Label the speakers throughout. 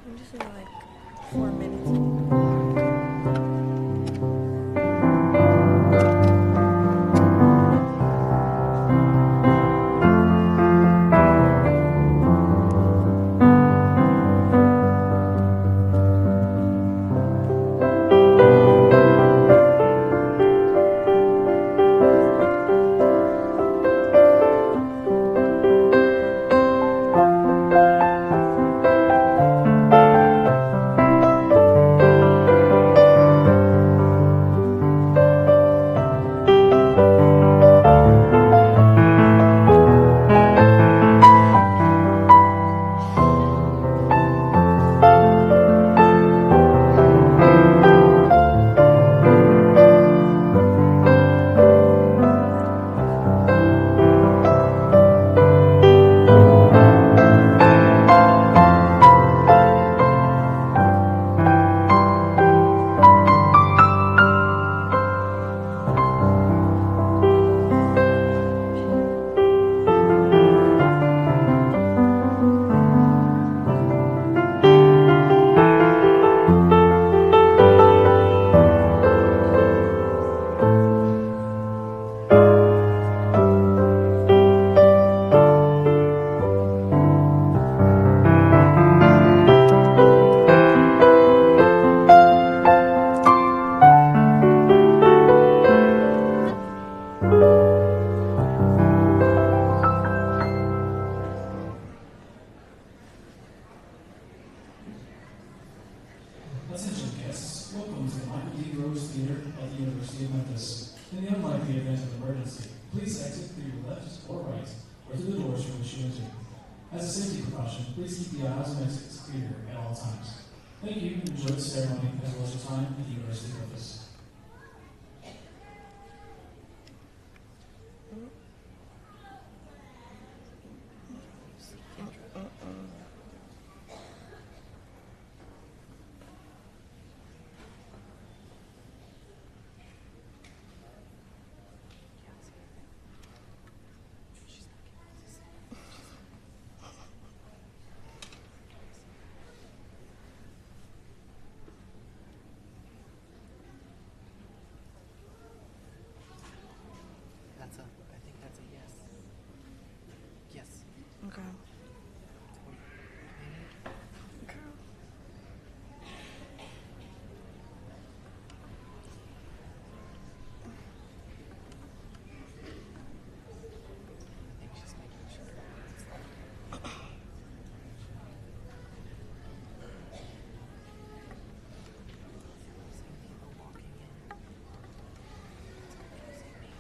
Speaker 1: I'm just in like 4 minutes.
Speaker 2: Attention guests, welcome to the Michael D. Rose Theater at the University of Memphis. In the unlikely event of emergency, please exit through your left or right, or through the doors from which you entered. As a safety precaution, please keep the aisles and exits clear at all times. Thank you, and enjoy the ceremony as well as your time at the University of Memphis.
Speaker 3: I think that's a yes. Yes.
Speaker 1: Okay.
Speaker 3: I think she's making sure. Seeing people walking in. It's confusing me.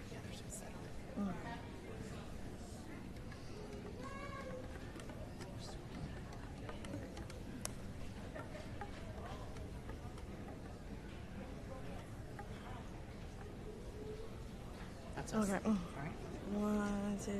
Speaker 3: Yeah, there's just settling. That's us.
Speaker 1: Okay.
Speaker 3: All right.
Speaker 1: 1, 2.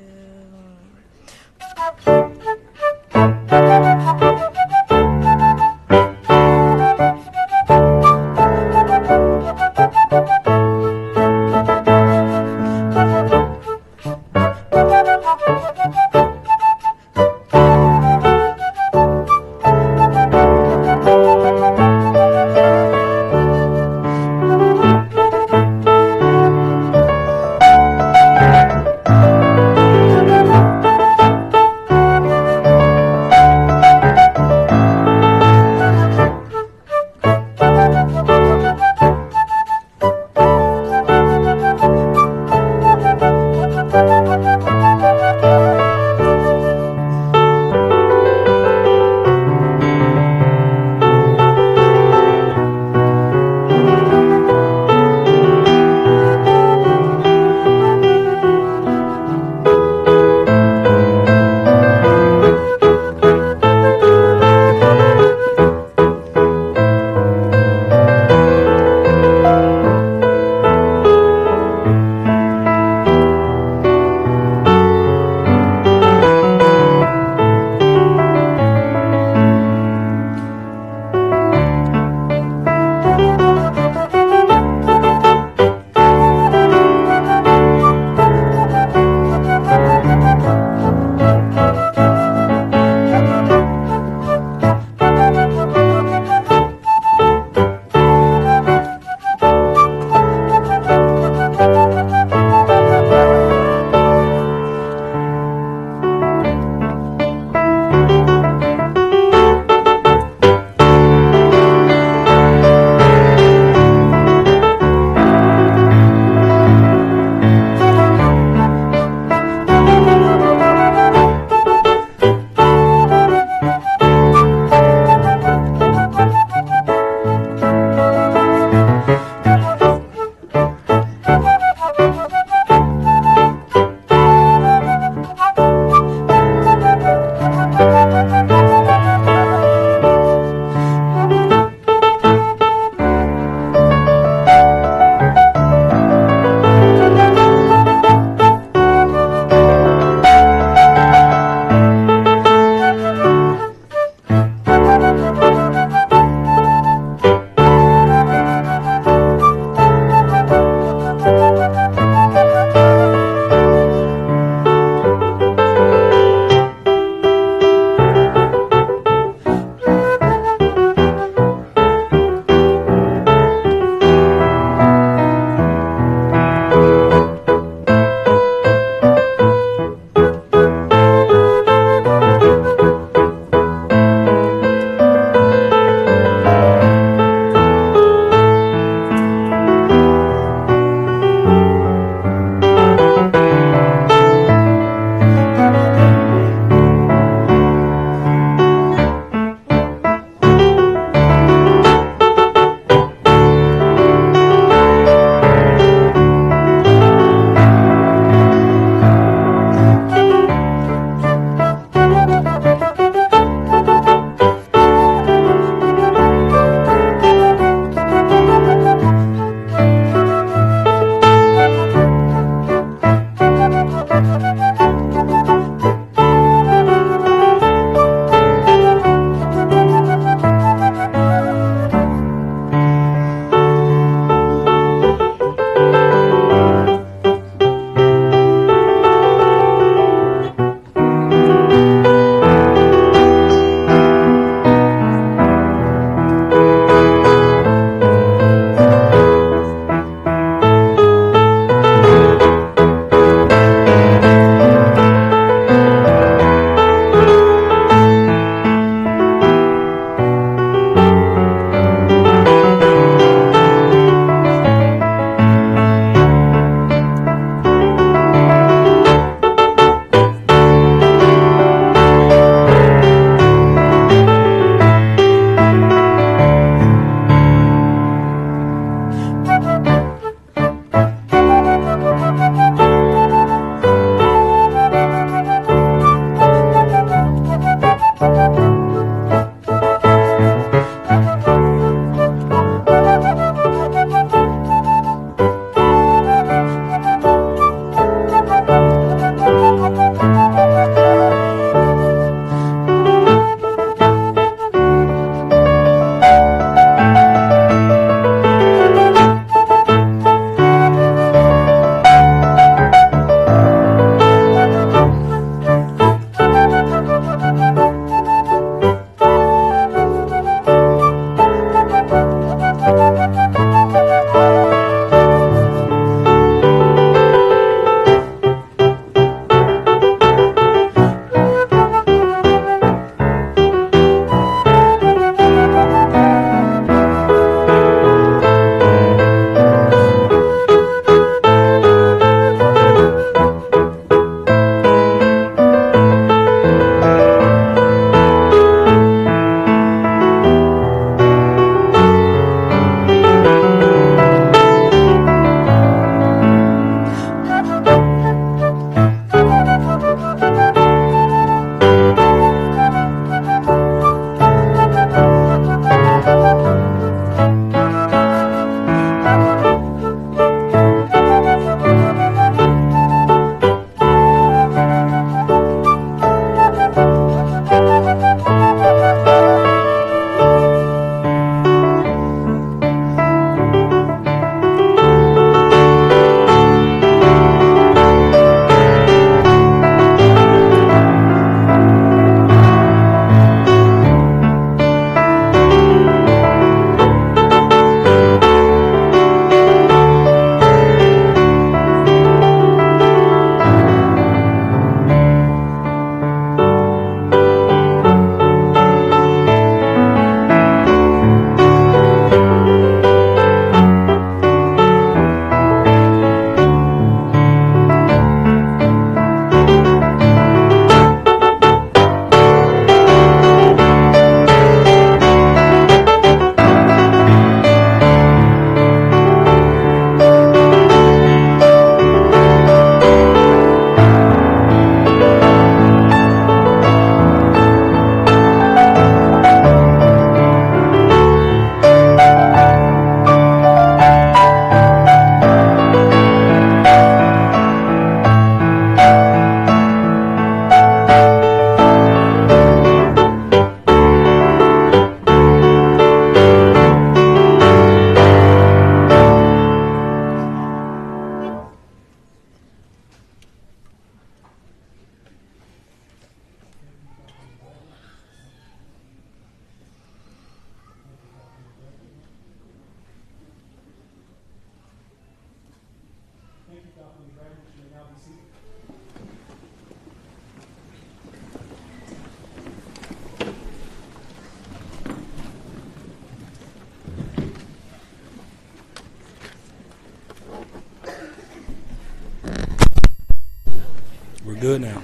Speaker 4: We're good now.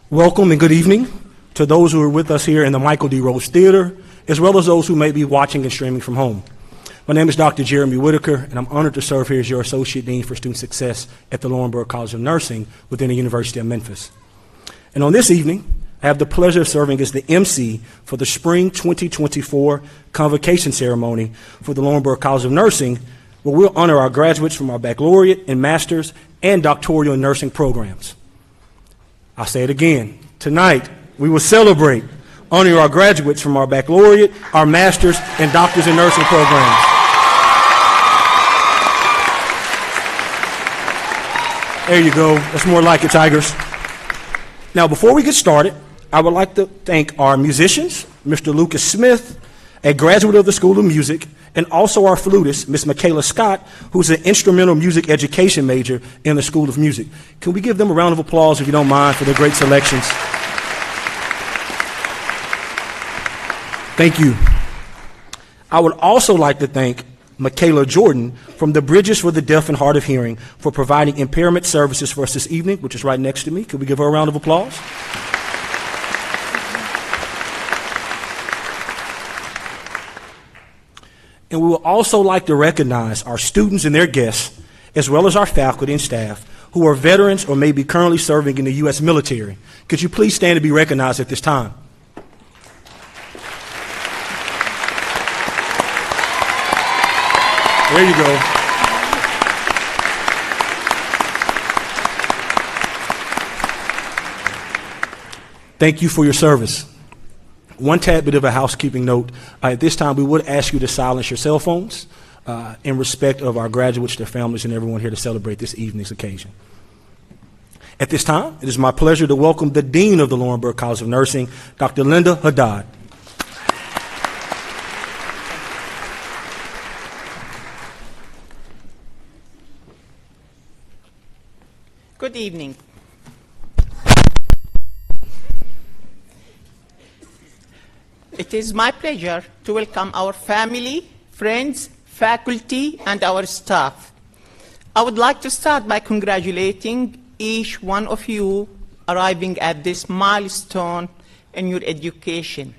Speaker 4: Welcome and good evening to those who are with us here in the Michael D. Rose Theater, as well as those who may be watching and streaming from home. My name is Dr. Jeremy Whitaker, and I'm honored to serve here as your Associate Dean for Student Success at the Laurinburg College of Nursing within the University of Memphis. And on this evening, I have the pleasure of serving as the MC for the Spring 2024 Convocation Ceremony for the Laurinburg College of Nursing, where we'll honor our graduates from our baccalaureate and master's and doctoral in nursing programs. I'll say it again. Tonight, we will celebrate honoring our graduates from our baccalaureate, our master's, and doctors in nursing programs. There you go. That's more like it, Tigers. Now, before we get started, I would like to thank our musicians, Mr. Lucas Smith, a graduate of the School of Music, and also our flutist, Miss Michaela Scott, who's an instrumental music education major in the School of Music. Can we give them a round of applause, if you don't mind, for their great selections? Thank you. I would also like to thank Michaela Jordan from the Bridges for the Deaf and Hard of Hearing for providing impairment services for us this evening, which is right next to me. Could we give her a round of applause? And we would also like to recognize our students and their guests, as well as our faculty and staff, who are veterans or may be currently serving in the U.S. military. Could you please stand to be recognized at this time? There you go. Thank you for your service. One tad bit of a housekeeping note. At this time, we would ask you to silence your cell phones in respect of our graduates, their families, and everyone here to celebrate this evening's occasion. At this time, it is my pleasure to welcome the Dean of the Laurinburg College of Nursing, Dr. Linda Haddad.
Speaker 5: Good evening. It is my pleasure to welcome our family, friends, faculty, and our staff. I would like to start by congratulating each one of you arriving at this milestone in your education.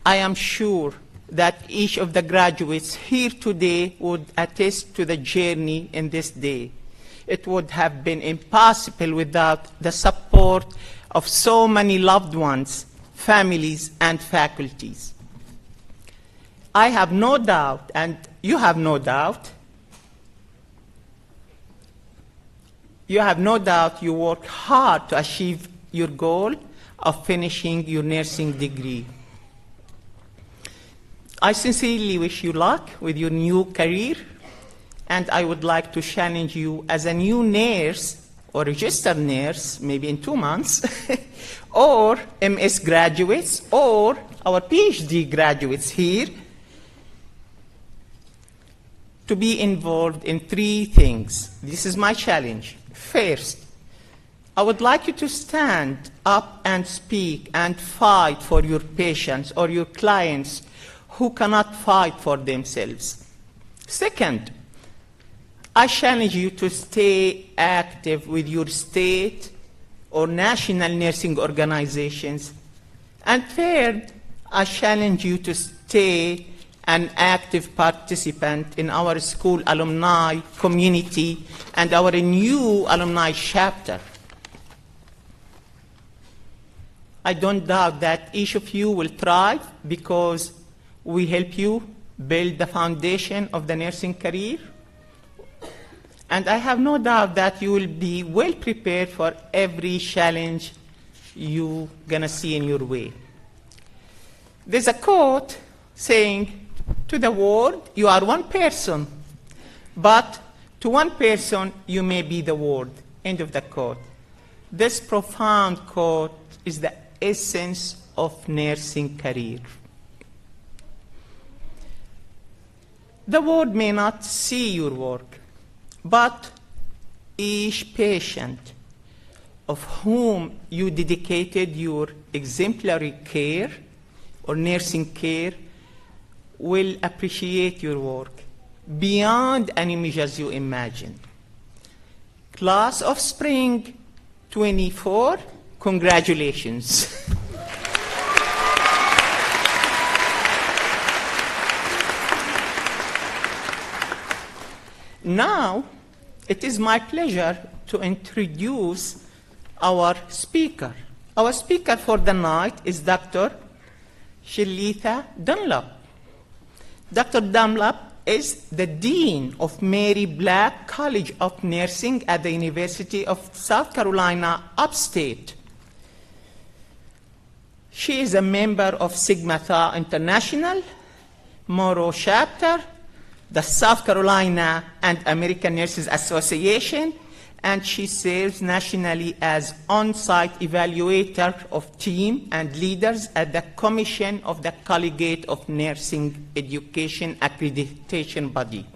Speaker 5: I am sure that each of the graduates here today would attest to the journey in this day. It would have been impossible without the support of so many loved ones, families, and faculties. I have no doubt, and you have no doubt, you work hard to achieve your goal of finishing your nursing degree. I sincerely wish you luck with your new career, and I would like to challenge you as a new nurse or registered nurse, maybe in 2 months, or MS graduates, or our PhD graduates here, to be involved in 3 things. This is my challenge. First, I would like you to stand up and speak and fight for your patients or your clients who cannot fight for themselves. Second, I challenge you to stay active with your state or national nursing organizations. And third, I challenge you to stay an active participant in our school alumni community and our new alumni chapter. I don't doubt that each of you will thrive because we help you build the foundation of the nursing career. And I have no doubt that you will be well prepared for every challenge you're going to see in your way. There's a quote saying, to the world, you are one person, but to one person, you may be the world. End of the quote. This profound quote is the essence of nursing career. The world may not see your work, but each patient of whom you dedicated your exemplary care or nursing care will appreciate your work beyond any measures you imagine. Class of Spring 24, congratulations. Now, it is my pleasure to introduce our speaker. Our speaker for the night is Dr. Shalitha Dunlap. Dr. Dunlap is the Dean of Mary Black College of Nursing at the University of South Carolina, Upstate. She is a member of Sigma Tau International, Moro Chapter, the South Carolina and American Nurses Association, and she serves nationally as on-site evaluator of team and leaders at the Commission of the Collegiate of Nursing Education Accreditation Body.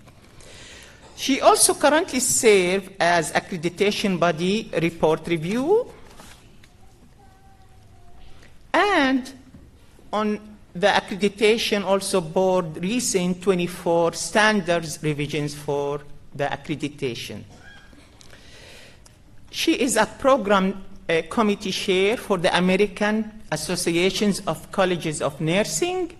Speaker 5: She also currently serves as Accreditation Body Report Review and on the accreditation also board recent 24 standards revisions for the accreditation. She is a program committee chair for the American Associations of Colleges of Nursing,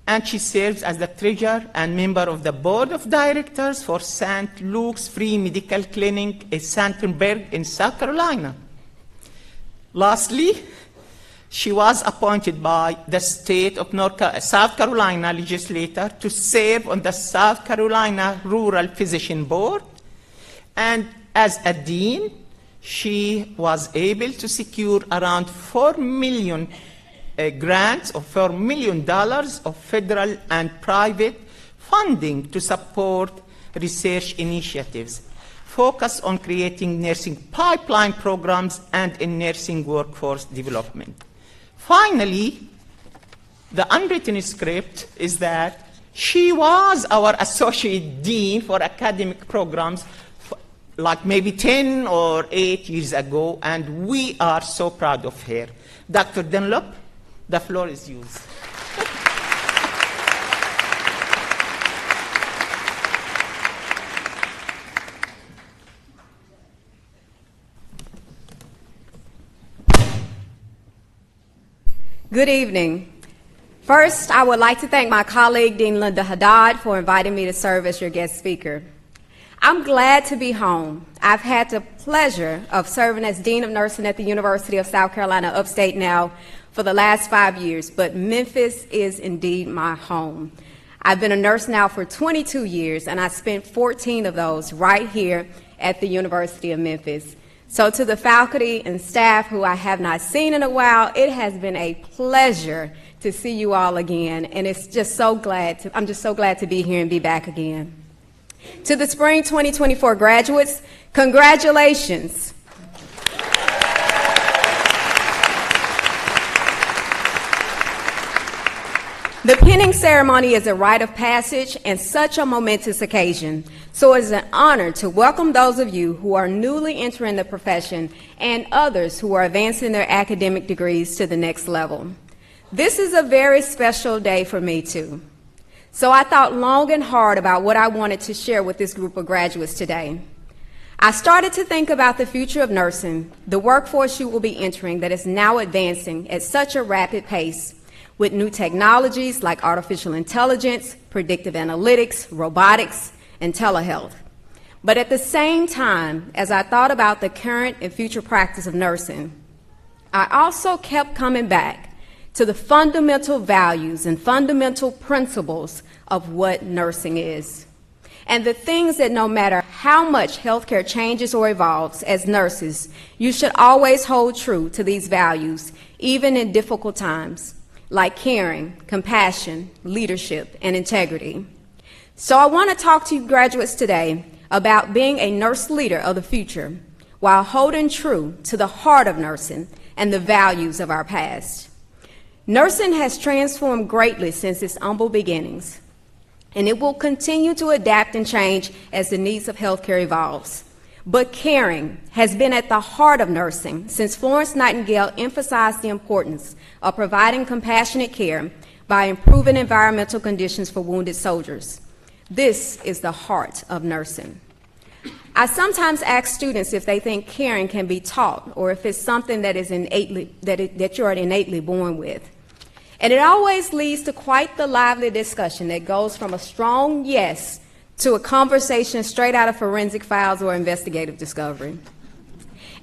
Speaker 5: and she serves as the treasurer and member of the board of directors for St. Luke's Free Medical Clinic in Sanford in South Carolina. Lastly, she was appointed by the state of South Carolina legislature to serve on the South Carolina Rural Physician Board, and as a dean, she was able to secure around $4 million grants of $4 million of federal and private funding to support research initiatives focused on creating nursing pipeline programs and in nursing workforce development. Finally, the unwritten script is that she was our associate dean for academic programs like maybe 10 or 8 years ago, and we are so proud of her. Dr. Dunlap, the floor is yours.
Speaker 3: Good evening. First, I would like to thank my colleague, Dean Linda Haddad, for inviting me to serve as your guest speaker. I'm glad to be home. I've had the pleasure of serving as Dean of Nursing at the University of South Carolina Upstate now for the last 5 years, but Memphis is indeed my home. I've been a nurse now for 22 years, and I spent 14 of those right here at the University of Memphis. So to the faculty and staff who I have not seen in a while, it has been a pleasure to see you all again, and I'm just so glad to be here and be back again. To the Spring 2024 graduates, congratulations. The pinning ceremony is a rite of passage and such a momentous occasion. So it is an honor to welcome those of you who are newly entering the profession and others who are advancing their academic degrees to the next level. This is a very special day for me too. So I thought long and hard about what I wanted to share with this group of graduates today. I started to think about the future of nursing, the workforce you will be entering that is now advancing at such a rapid pace with new technologies like artificial intelligence, predictive analytics, robotics, and telehealth. But at the same time, as I thought about the current and future practice of nursing, I also kept coming back to the fundamental values and fundamental principles of what nursing is. And the things that no matter how much healthcare changes or evolves as nurses, you should always hold true to these values, even in difficult times, like caring, compassion, leadership, and integrity. So I want to talk to you graduates today about being a nurse leader of the future while holding true to the heart of nursing and the values of our past. Nursing has transformed greatly since its humble beginnings, and it will continue to adapt and change as the needs of healthcare evolves. But caring has been at the heart of nursing since Florence Nightingale emphasized the importance of providing compassionate care by improving environmental conditions for wounded soldiers. This is the heart of nursing. I sometimes ask students if they think caring can be taught or if it's something that is that you're innately born with. And it always leads to quite the lively discussion that goes from a strong yes to a conversation straight out of forensic files or investigative discovery.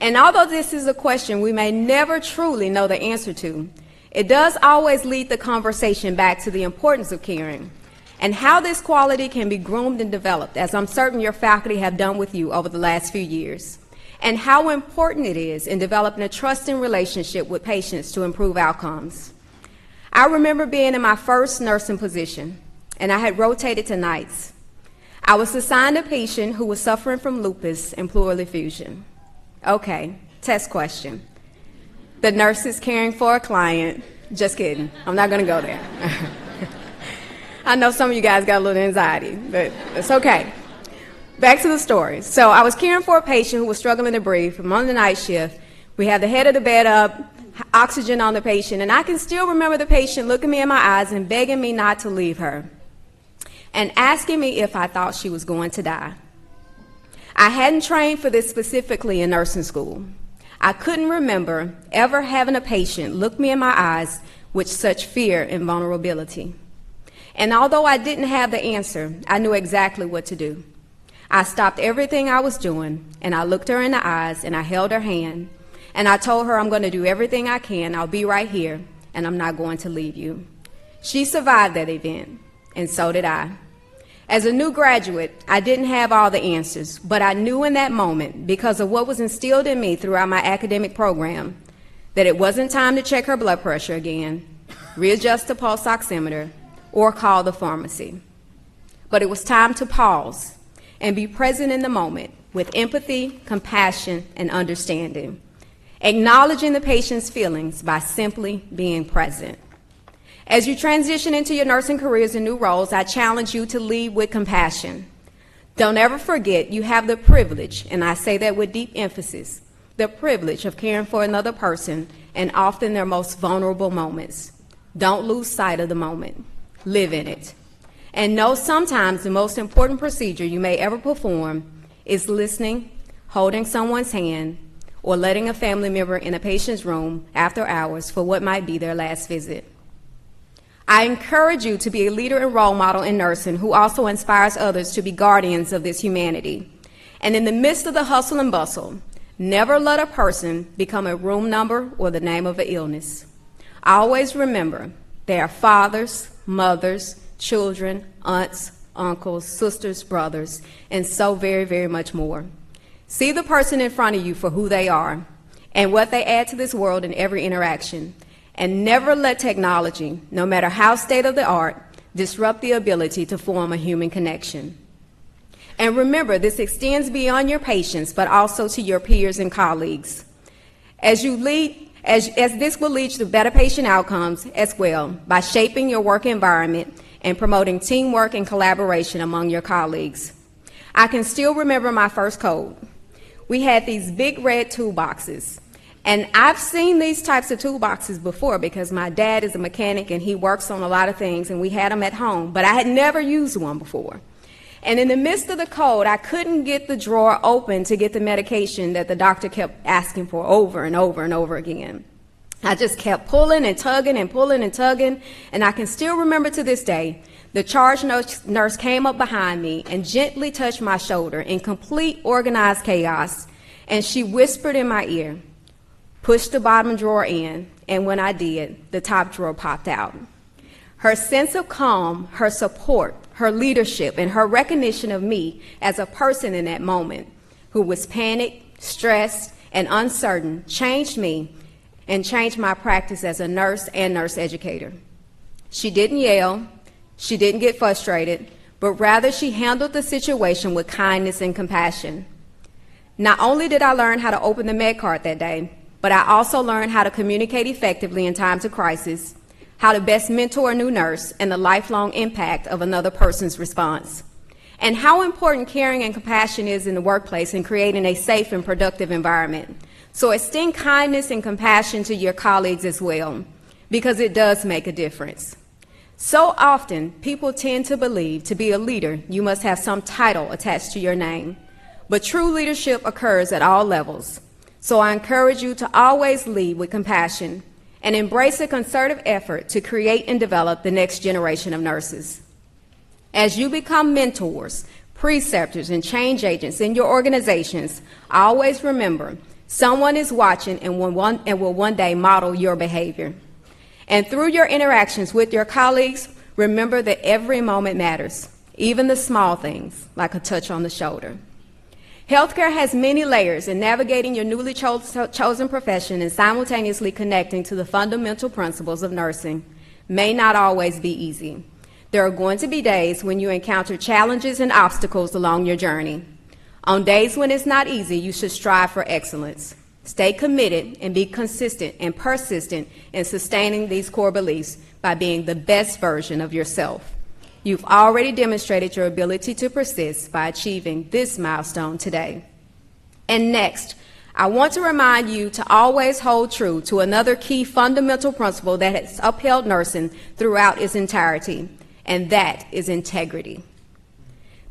Speaker 3: And although this is a question we may never truly know the answer to, it does always lead the conversation back to the importance of caring and how this quality can be groomed and developed, as I'm certain your faculty have done with you over the last few years, and how important it is in developing a trusting relationship with patients to improve outcomes. I remember being in my first nursing position, and I had rotated to nights. I was assigned a patient who was suffering from lupus and pleural effusion. Okay, test question. The nurse is caring for a client. Just kidding. I'm not going to go there. I know some of you guys got a little anxiety, but it's okay. Back to the story. So I was caring for a patient who was struggling to breathe. I'm on the night shift. We have the head of the bed up, oxygen on the patient, and I can still remember the patient looking me in my eyes and begging me not to leave her and asking me if I thought she was going to die. I hadn't trained for this specifically in nursing school. I couldn't remember ever having a patient look me in my eyes with such fear and vulnerability. And although I didn't have the answer, I knew exactly what to do. I stopped everything I was doing, and I looked her in the eyes, and I held her hand, and I told her I'm going to do everything I can. I'll be right here, and I'm not going to leave you. She survived that event, and so did I. As a new graduate, I didn't have all the answers, but I knew in that moment, because of what was instilled in me throughout my academic program, that it wasn't time to check her blood pressure again, readjust the pulse oximeter, or call the pharmacy. But it was time to pause and be present in the moment with empathy, compassion, and understanding, acknowledging the patient's feelings by simply being present. As you transition into your nursing careers and new roles, I challenge you to lead with compassion. Don't ever forget you have the privilege, and I say that with deep emphasis, the privilege of caring for another person and often their most vulnerable moments. Don't lose sight of the moment. Live in it. And know sometimes the most important procedure you may ever perform is listening, holding someone's hand, or letting a family member in a patient's room after hours for what might be their last visit. I encourage you to be a leader and role model in nursing who also inspires others to be guardians of this humanity. And in the midst of the hustle and bustle, never let a person become a room number or the name of an illness. Always remember, they are fathers, mothers, children, aunts, uncles, sisters, brothers, and so very, very much more. See the person in front of you for who they are and what they add to this world in every interaction. And never let technology, no matter how state-of-the-art, disrupt the ability to form a human connection. And remember, this extends beyond your patients, but also to your peers and colleagues. As this will lead to better patient outcomes as well by shaping your work environment and promoting teamwork and collaboration among your colleagues. I can still remember my first code. We had these big red toolboxes. And I've seen these types of toolboxes before because my dad is a mechanic and he works on a lot of things, and we had them at home, but I had never used one before. And in the midst of the code, I couldn't get the drawer open to get the medication that the doctor kept asking for over and over and over again. I just kept pulling and tugging and pulling and tugging, and I can still remember to this day, the charge nurse came up behind me and gently touched my shoulder in complete organized chaos, and she whispered in my ear, "Push the bottom drawer in," and when I did, the top drawer popped out. Her sense of calm, her support, her leadership, and her recognition of me as a person in that moment who was panicked, stressed, and uncertain changed me and changed my practice as a nurse and nurse educator. She didn't yell, she didn't get frustrated, but rather she handled the situation with kindness and compassion. Not only did I learn how to open the med cart that day, but I also learned how to communicate effectively in times of crisis, how to best mentor a new nurse, and the lifelong impact of another person's response, and how important caring and compassion is in the workplace in creating a safe and productive environment. So extend kindness and compassion to your colleagues as well, because it does make a difference. So often, people tend to believe to be a leader, you must have some title attached to your name. But true leadership occurs at all levels. So I encourage you to always lead with compassion and embrace a concerted effort to create and develop the next generation of nurses. As you become mentors, preceptors, and change agents in your organizations, always remember someone is watching and will one day model your behavior. And through your interactions with your colleagues, remember that every moment matters, even the small things, like a touch on the shoulder. Healthcare has many layers, and navigating your newly chosen profession and simultaneously connecting to the fundamental principles of nursing may not always be easy. There are going to be days when you encounter challenges and obstacles along your journey. On days when it's not easy, you should strive for excellence. Stay committed and be consistent and persistent in sustaining these core beliefs by being the best version of yourself. You've already demonstrated your ability to persist by achieving this milestone today. And next, I want to remind you to always hold true to another key fundamental principle that has upheld nursing throughout its entirety, and that is integrity.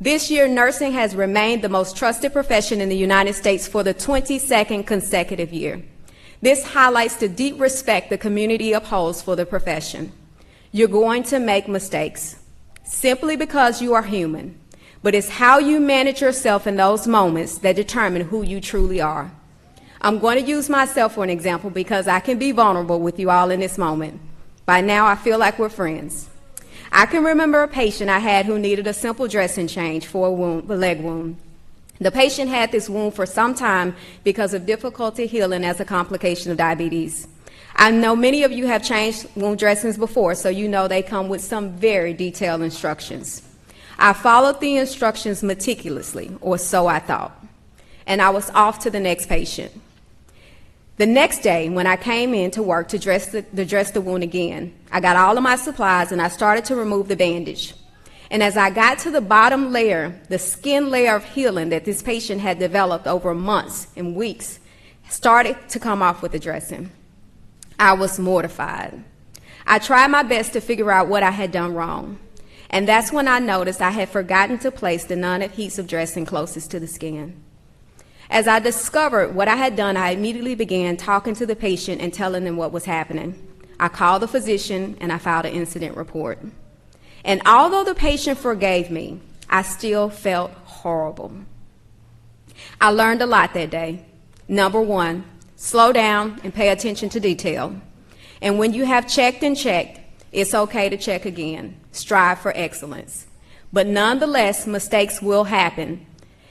Speaker 3: This year, nursing has remained the most trusted profession in the United States for the 22nd consecutive year. This highlights the deep respect the community upholds for the profession. You're going to make mistakes, simply because you are human, but it's how you manage yourself in those moments that determine who you truly are. I'm going to use myself for an example because I can be vulnerable with you all in this moment. By now, I feel like we're friends. I can remember a patient I had who needed a simple dressing change for a leg wound. The patient had this wound for some time because of difficulty healing as a complication of diabetes. I know many of you have changed wound dressings before, so you know they come with some very detailed instructions. I followed the instructions meticulously, or so I thought, and I was off to the next patient. The next day, when I came in to work to dress the wound again, I got all of my supplies and I started to remove the bandage. And as I got to the bottom layer, the skin layer of healing that this patient had developed over months and weeks started to come off with the dressing. I was mortified. I tried my best to figure out what I had done wrong. And that's when I noticed I had forgotten to place the non-adhesive dressing closest to the skin. As I discovered what I had done, I immediately began talking to the patient and telling them what was happening. I called the physician and I filed an incident report. And although the patient forgave me, I still felt horrible. I learned a lot that day. Number one, slow down and pay attention to detail. And when you have checked and checked, it's okay to check again. Strive for excellence. But nonetheless, mistakes will happen.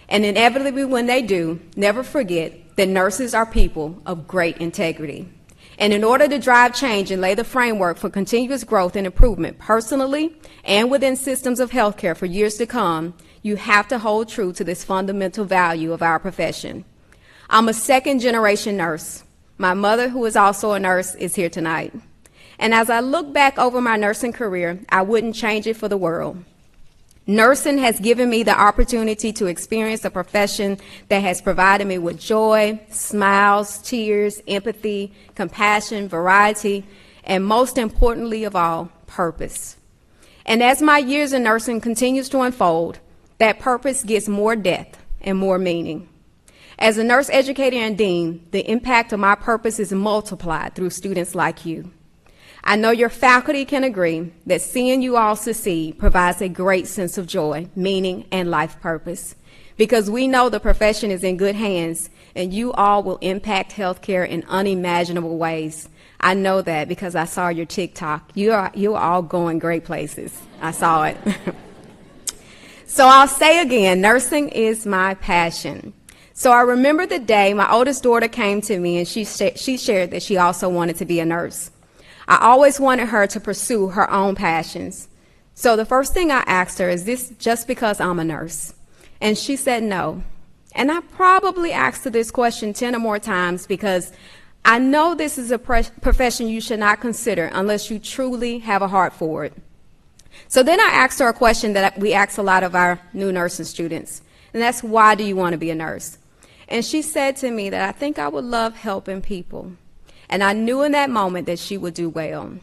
Speaker 3: And inevitably when they do, never forget that nurses are people of great integrity. And in order to drive change and lay the framework for continuous growth and improvement personally and within systems of healthcare for years to come, you have to hold true to this fundamental value of our profession. I'm a second-generation nurse. My mother, who is also a nurse, is here tonight. And as I look back over my nursing career, I wouldn't change it for the world. Nursing has given me the opportunity to experience a profession that has provided me with joy, smiles, tears, empathy, compassion, variety, and most importantly of all, purpose. And as my years in nursing continues to unfold, that purpose gets more depth and more meaning. As a nurse educator and dean, the impact of my purpose is multiplied through students like you. I know your faculty can agree that seeing you all succeed provides a great sense of joy, meaning, and life purpose, because we know the profession is in good hands and you all will impact healthcare in unimaginable ways. I know that because I saw your TikTok. You are all going great places. I saw it. So I'll say again, nursing is my passion. So I remember the day my oldest daughter came to me and she shared that she also wanted to be a nurse. I always wanted her to pursue her own passions. So the first thing I asked her, is this just because I'm a nurse? And she said no. And I probably asked her this question 10 or more times because I know this is a profession you should not consider unless you truly have a heart for it. So then I asked her a question that we ask a lot of our new nursing students, and that's, why do you want to be a nurse? And she said to me that I think I would love helping people. And I knew in that moment that she would do well,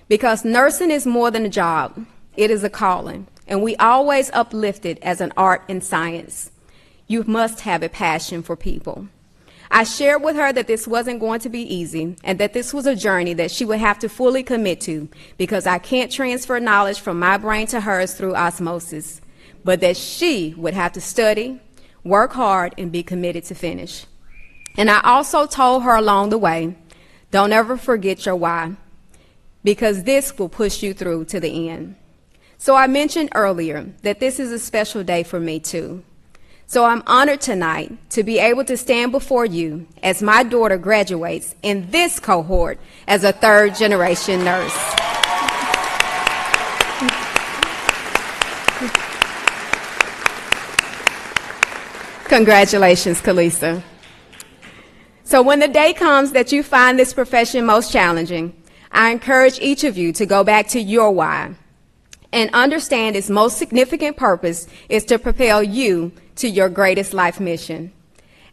Speaker 3: Because nursing is more than a job. It is a calling, and we always uplift it as an art and science. You must have a passion for people. I shared with her that this wasn't going to be easy and that this was a journey that she would have to fully commit to because I can't transfer knowledge from my brain to hers through osmosis, but that she would have to study, work hard, and be committed to finish. And I also told her along the way, don't ever forget your why, because this will push you through to the end. So I mentioned earlier that this is a special day for me too. So I'm honored tonight to be able to stand before you as my daughter graduates in this cohort as a third-generation nurse. Congratulations, Kalisa. So when the day comes that you find this profession most challenging, I encourage each of you to go back to your why and understand its most significant purpose is to propel you to your greatest life mission.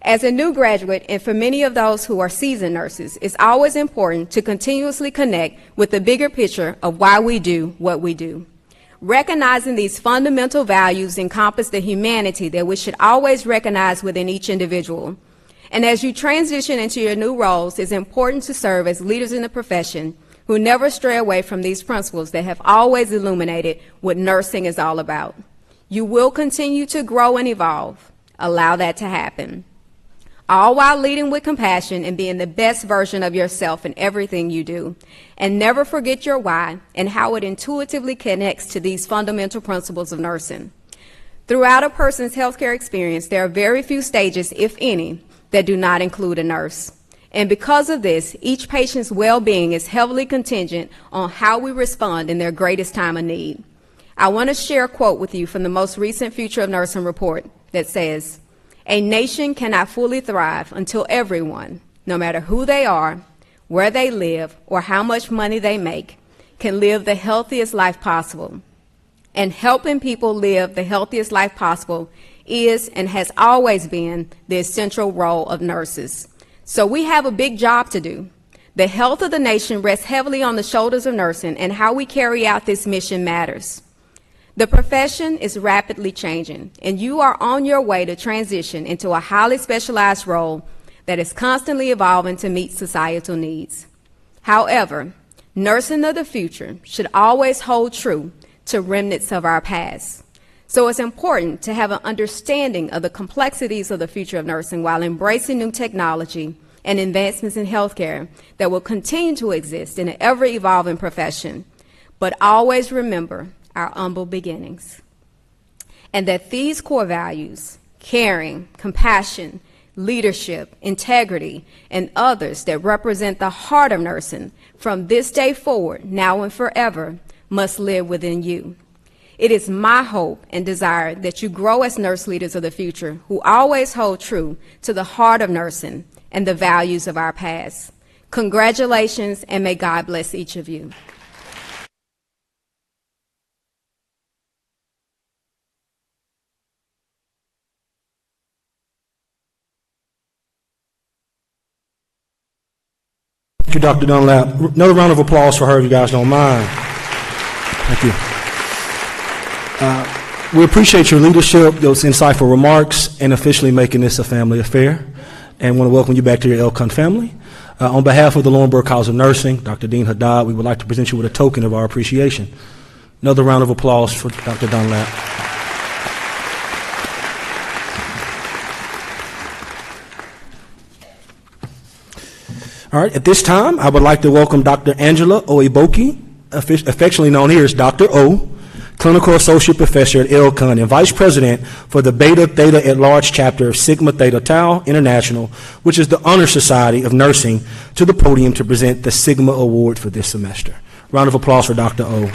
Speaker 3: As a new graduate, and for many of those who are seasoned nurses, it's always important to continuously connect with the bigger picture of why we do what we do. Recognizing these fundamental values encompass the humanity that we should always recognize within each individual. And as you transition into your new roles, it's important to serve as leaders in the profession who never stray away from these principles that have always illuminated what nursing is all about. You will continue to grow and evolve. Allow that to happen. All while leading with compassion and being the best version of yourself in everything you do. And never forget your why and how it intuitively connects to these fundamental principles of nursing. Throughout a person's healthcare experience, there are very few stages, if any, that do not include a nurse. And because of this, each patient's well-being is heavily contingent on how we respond in their greatest time of need. I want to share a quote with you from the most recent Future of Nursing report that says, "A nation cannot fully thrive until everyone, no matter who they are, where they live, or how much money they make, can live the healthiest life possible." And helping people live the healthiest life possible is and has always been the essential role of nurses. So we have a big job to do. The health of the nation rests heavily on the shoulders of nursing, and how we carry out this mission matters. The profession is rapidly changing, and you are on your way to transition into a highly specialized role that is constantly evolving to meet societal needs. However, nursing of the future should always hold true to remnants of our past. So it's important to have an understanding of the complexities of the future of nursing while embracing new technology and advancements in healthcare that will continue to exist in an ever-evolving profession. But always remember our humble beginnings, and that these core values, caring, compassion, leadership, integrity, and others that represent the heart of nursing from this day forward, now and forever, must live within you. It is my hope and desire that you grow as nurse leaders of the future who always hold true to the heart of nursing and the values of our past. Congratulations, and may God bless each of you.
Speaker 4: Thank you, Dr. Dunlap. Another round of applause for her, if you guys don't mind. Thank you. We appreciate your leadership, those insightful remarks, and officially making this a family affair. And want to welcome you back to your LCON family. On behalf of the Laurinburg College of Nursing, Dr. Dean Haddad, we would like to present you with a token of our appreciation. Another round of applause for Dr. Dunlap. All right, at this time, I would like to welcome Dr. Angela Oeboki, affectionately known here as Dr. O, Clinical Associate Professor at LCON and Vice President for the Beta Theta at Large chapter of Sigma Theta Tau International, which is the Honor Society of Nursing, to the podium to present the Sigma Award for this semester. Round of applause for Dr. O.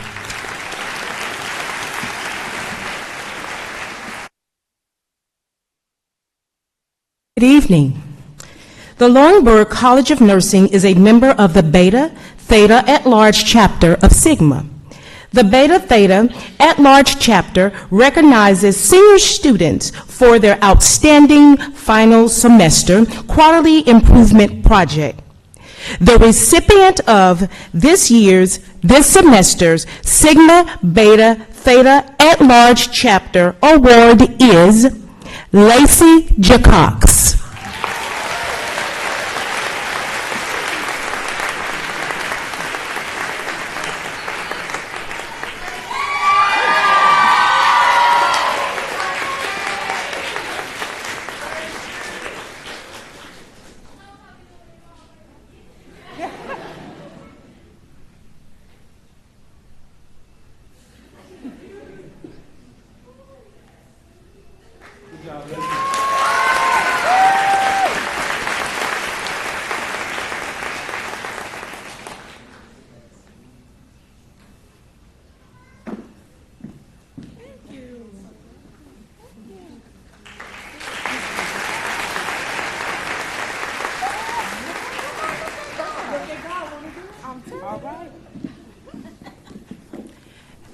Speaker 6: Good evening. The Laurinburg College of Nursing is a member of the Beta Theta at Large chapter of Sigma. The Beta Theta at Large chapter recognizes senior students for their outstanding final semester quality improvement project. the recipient of this semester's Sigma Beta Theta at Large Chapter Award is Lacey Jacox.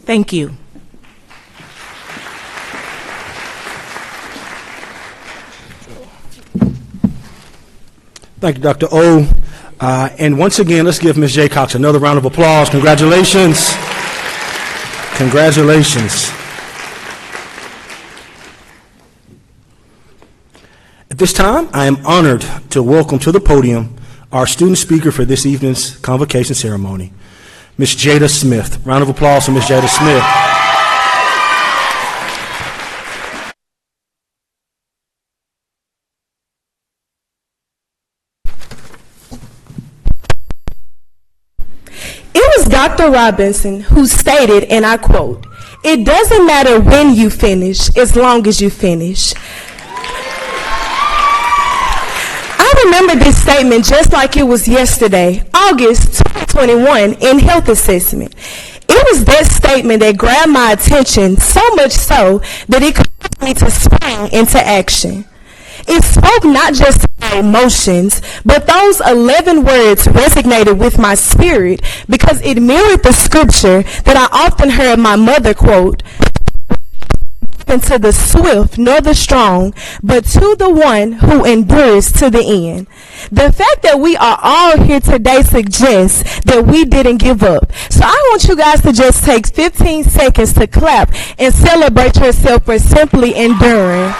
Speaker 6: Thank you.
Speaker 4: Thank you, Dr. O. And once again, let's give Ms. Jacox another round of applause. Congratulations. Congratulations. At this time, I am honored to welcome to the podium our student speaker for this evening's convocation ceremony, Ms. Jada Smith. Round of applause for Ms. Jada Smith.
Speaker 7: It was Dr. Robinson who stated, and I quote, "It doesn't matter when you finish, as long as you finish." I remember this statement just like it was yesterday, August 2021, in health assessment. It was that statement that grabbed my attention, so much so that it caused me to spring into action. It spoke not just to my emotions, but those 11 words resonated with my spirit because it mirrored the scripture that I often heard my mother quote, "To the swift nor the strong, but to the one who endures to the end." The fact that we are all here today suggests that we didn't give up. So I want you guys to just take 15 seconds to clap and celebrate yourself for simply enduring.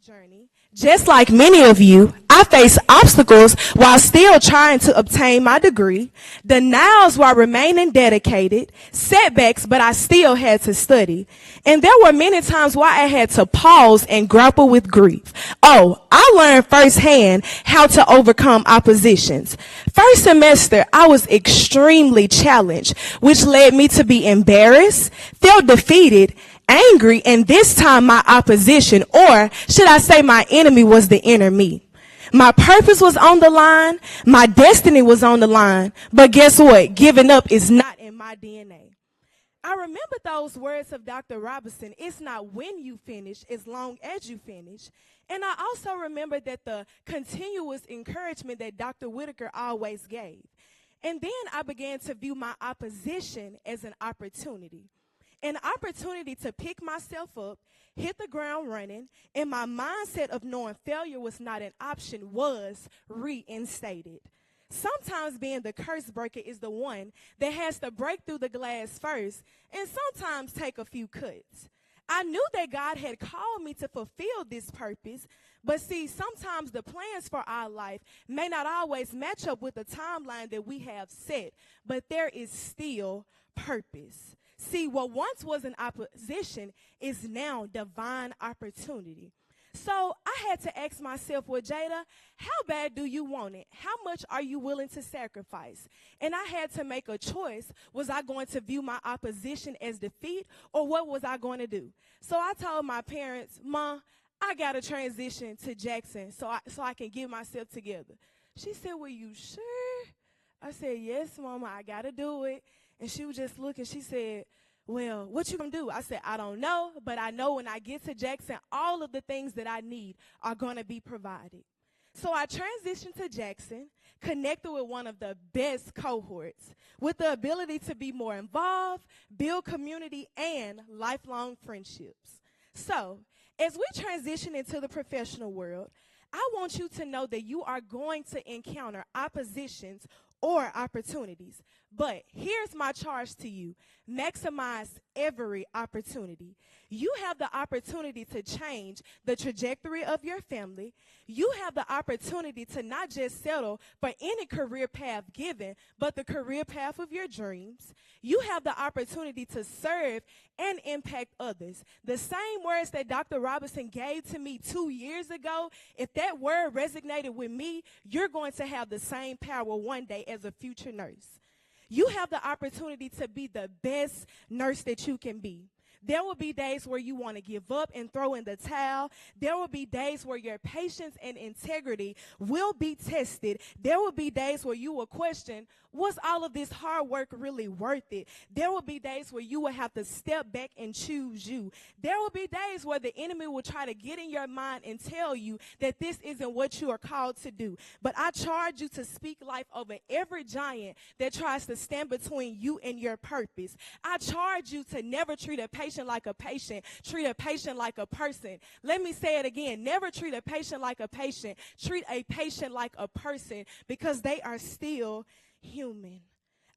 Speaker 7: Journey. Just like many of you, I faced obstacles while still trying to obtain my degree, denials while remaining dedicated, setbacks, but I still had to study. And there were many times why I had to pause and grapple with grief. Oh, I learned firsthand how to overcome oppositions. First semester, I was extremely challenged, which led me to be embarrassed, felt defeated, angry, and this time my opposition, or should I say my enemy, was the inner me. My purpose was on the line, my destiny was on the line, but guess what? Giving up is not in my DNA. I remember those words of Dr. Robinson, it's not when you finish, as long as you finish. And I also remember that the continuous encouragement that Dr. Whitaker always gave. And then I began to view my opposition as an opportunity to pick myself up, hit the ground running, and my mindset of knowing failure was not an option was reinstated. Sometimes being the curse breaker is the one that has to break through the glass first and sometimes take a few cuts. I knew that God had called me to fulfill this purpose, but see, sometimes the plans for our life may not always match up with the timeline that we have set, but there is still purpose. See, what once was an opposition is now divine opportunity. So I had to ask myself, well, Jada, how bad do you want it? How much are you willing to sacrifice? And I had to make a choice. Was I going to view my opposition as defeat, or what was I going to do? So I told my parents, Mom, I got to transition to Jackson so I can get myself together. She said, well, you sure? I said, yes, Mama, I got to do it. And she was just looking. She said, well, what you gonna do? I said, I don't know, but I know when I get to Jackson, all of the things that I need are gonna be provided. So I transitioned to Jackson, connected with one of the best cohorts, with the ability to be more involved, build community, and lifelong friendships. So, as we transition into the professional world, I want you to know that you are going to encounter oppositions or opportunities. But here's my charge to you. Maximize every opportunity. You have the opportunity to change the trajectory of your family. You have the opportunity to not just settle for any career path given, but the career path of your dreams. You have the opportunity to serve and impact others. The same words that Dr. Robinson gave to me 2 years ago, if that word resonated with me, you're going to have the same power one day as a future nurse. You have the opportunity to be the best nurse that you can be. There will be days where you want to give up and throw in the towel. There will be days where your patience and integrity will be tested. There will be days where you will question, was all of this hard work really worth it? There will be days where you will have to step back and choose you. There will be days where the enemy will try to get in your mind and tell you that this isn't what you are called to do. But I charge you to speak life over every giant that tries to stand between you and your purpose. I charge you to never treat a patient like a patient. Treat a patient like a person. Let me say it again. Never treat a patient like a patient. Treat a patient like a person, because they are still human.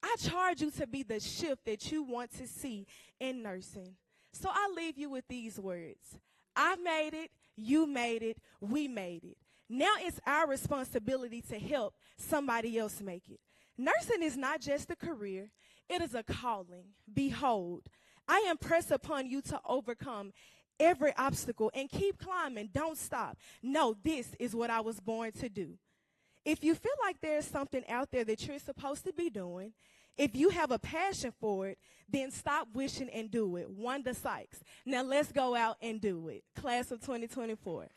Speaker 7: I charge you to be the shift that you want to see in nursing. So I leave you with these words. I made it, you made it, we made it. Now it's our responsibility to help somebody else make it. Nursing is not just a career, it is a calling. Behold, I impress upon you to overcome every obstacle and keep climbing. Don't stop. No, this is what I was born to do. If you feel like there's something out there that you're supposed to be doing, if you have a passion for it, then stop wishing and do it. Wanda Sykes. Now let's go out and do it. Class of 2024.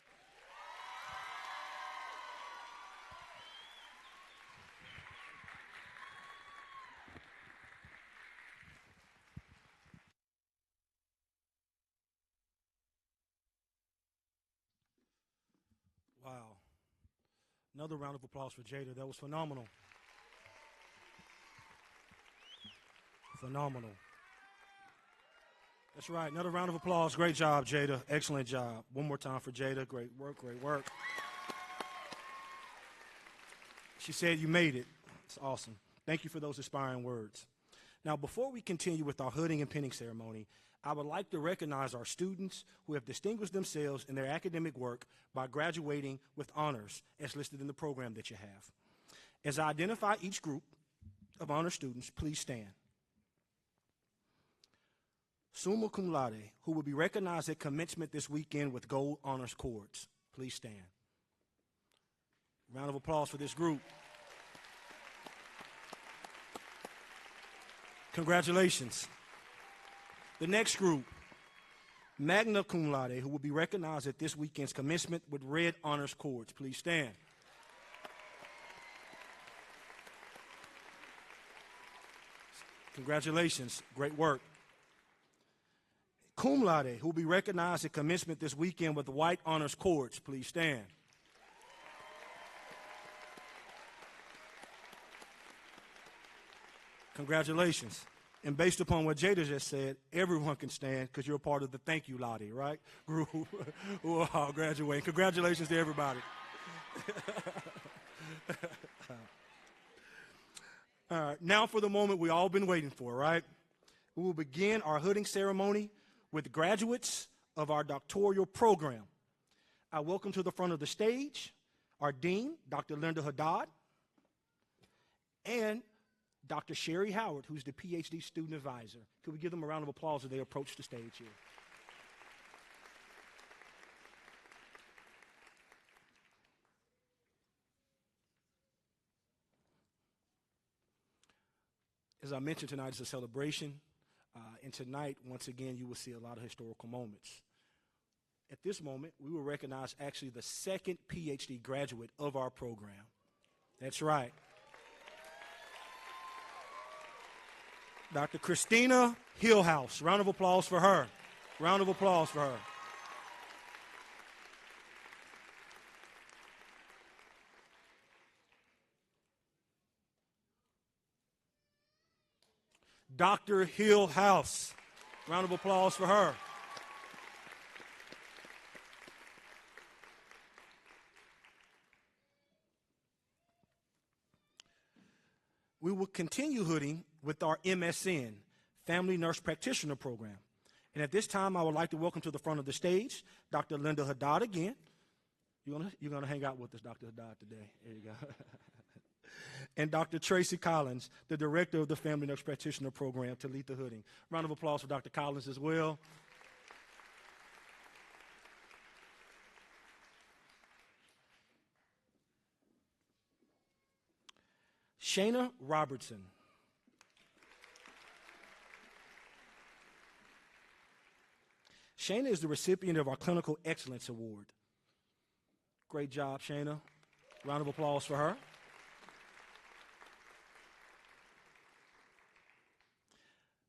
Speaker 4: Wow. Another round of applause for Jada. That was phenomenal. Phenomenal. That's right. Another round of applause. Great job, Jada. Excellent job. One more time for Jada. Great work, great work. She said you made it. It's awesome. Thank you for those inspiring words. Now, before we continue with our hooding and pinning ceremony, I would like to recognize our students who have distinguished themselves in their academic work by graduating with honors, as listed in the program that you have. As I identify each group of honor students, please stand. Summa cum laude, who will be recognized at commencement this weekend with gold honors cords. Please stand. Round of applause for this group. Congratulations. The next group, magna cum laude, who will be recognized at this weekend's commencement with red honors cords. Please stand. Congratulations. Great work. cum laude, who will be recognized at commencement this weekend with the white honors cords. Please stand. Congratulations. And based upon what Jada just said, everyone can stand because you're a part of the thank you lottie, right? Group who are all graduating. Congratulations to everybody. All right, now for the moment we all been waiting for, right? We will begin our hooding ceremony with graduates of our doctoral program. I welcome to the front of the stage our Dean, Dr. Linda Haddad, and Dr. Sherry Howard, who's the PhD student advisor. Could we give them a round of applause as they approach the stage here? As I mentioned, tonight is a celebration. And tonight, once again, you will see a lot of historical moments. At this moment, we will recognize actually the second PhD graduate of our program. That's right. Dr. Christina Hillhouse. Round of applause for her. Round of applause for her. Dr. Hillhouse. Round of applause for her. We will continue hooding with our MSN, Family Nurse Practitioner Program. And at this time, I would like to welcome to the front of the stage Dr. Linda Haddad again. You're gonna hang out with us, Dr. Haddad, today. There you go. And Dr. Tracy Collins, the director of the Family Nurse Practitioner Program, to lead the hooding. Round of applause for Dr. Collins as well. Shayna Robertson. Shayna is the recipient of our Clinical Excellence Award. Great job, Shayna. Round of applause for her.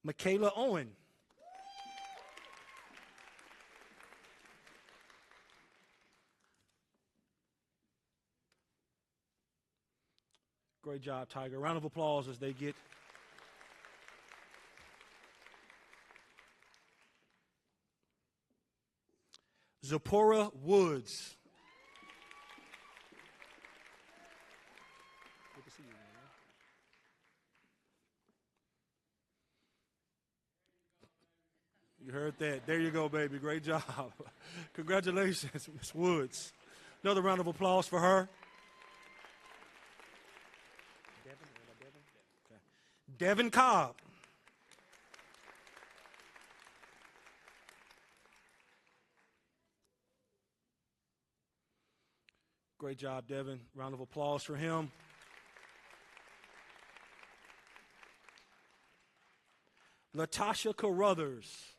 Speaker 4: Michaela Owen. Great job, Tiger. Round of applause as they get. Zipporah Woods. Good to see you, man. You heard that. There you go, baby. Great job. Congratulations, Ms. Woods. Another round of applause for her. Devin Cobb. Great job, Devin. Round of applause for him. Latasha Carruthers.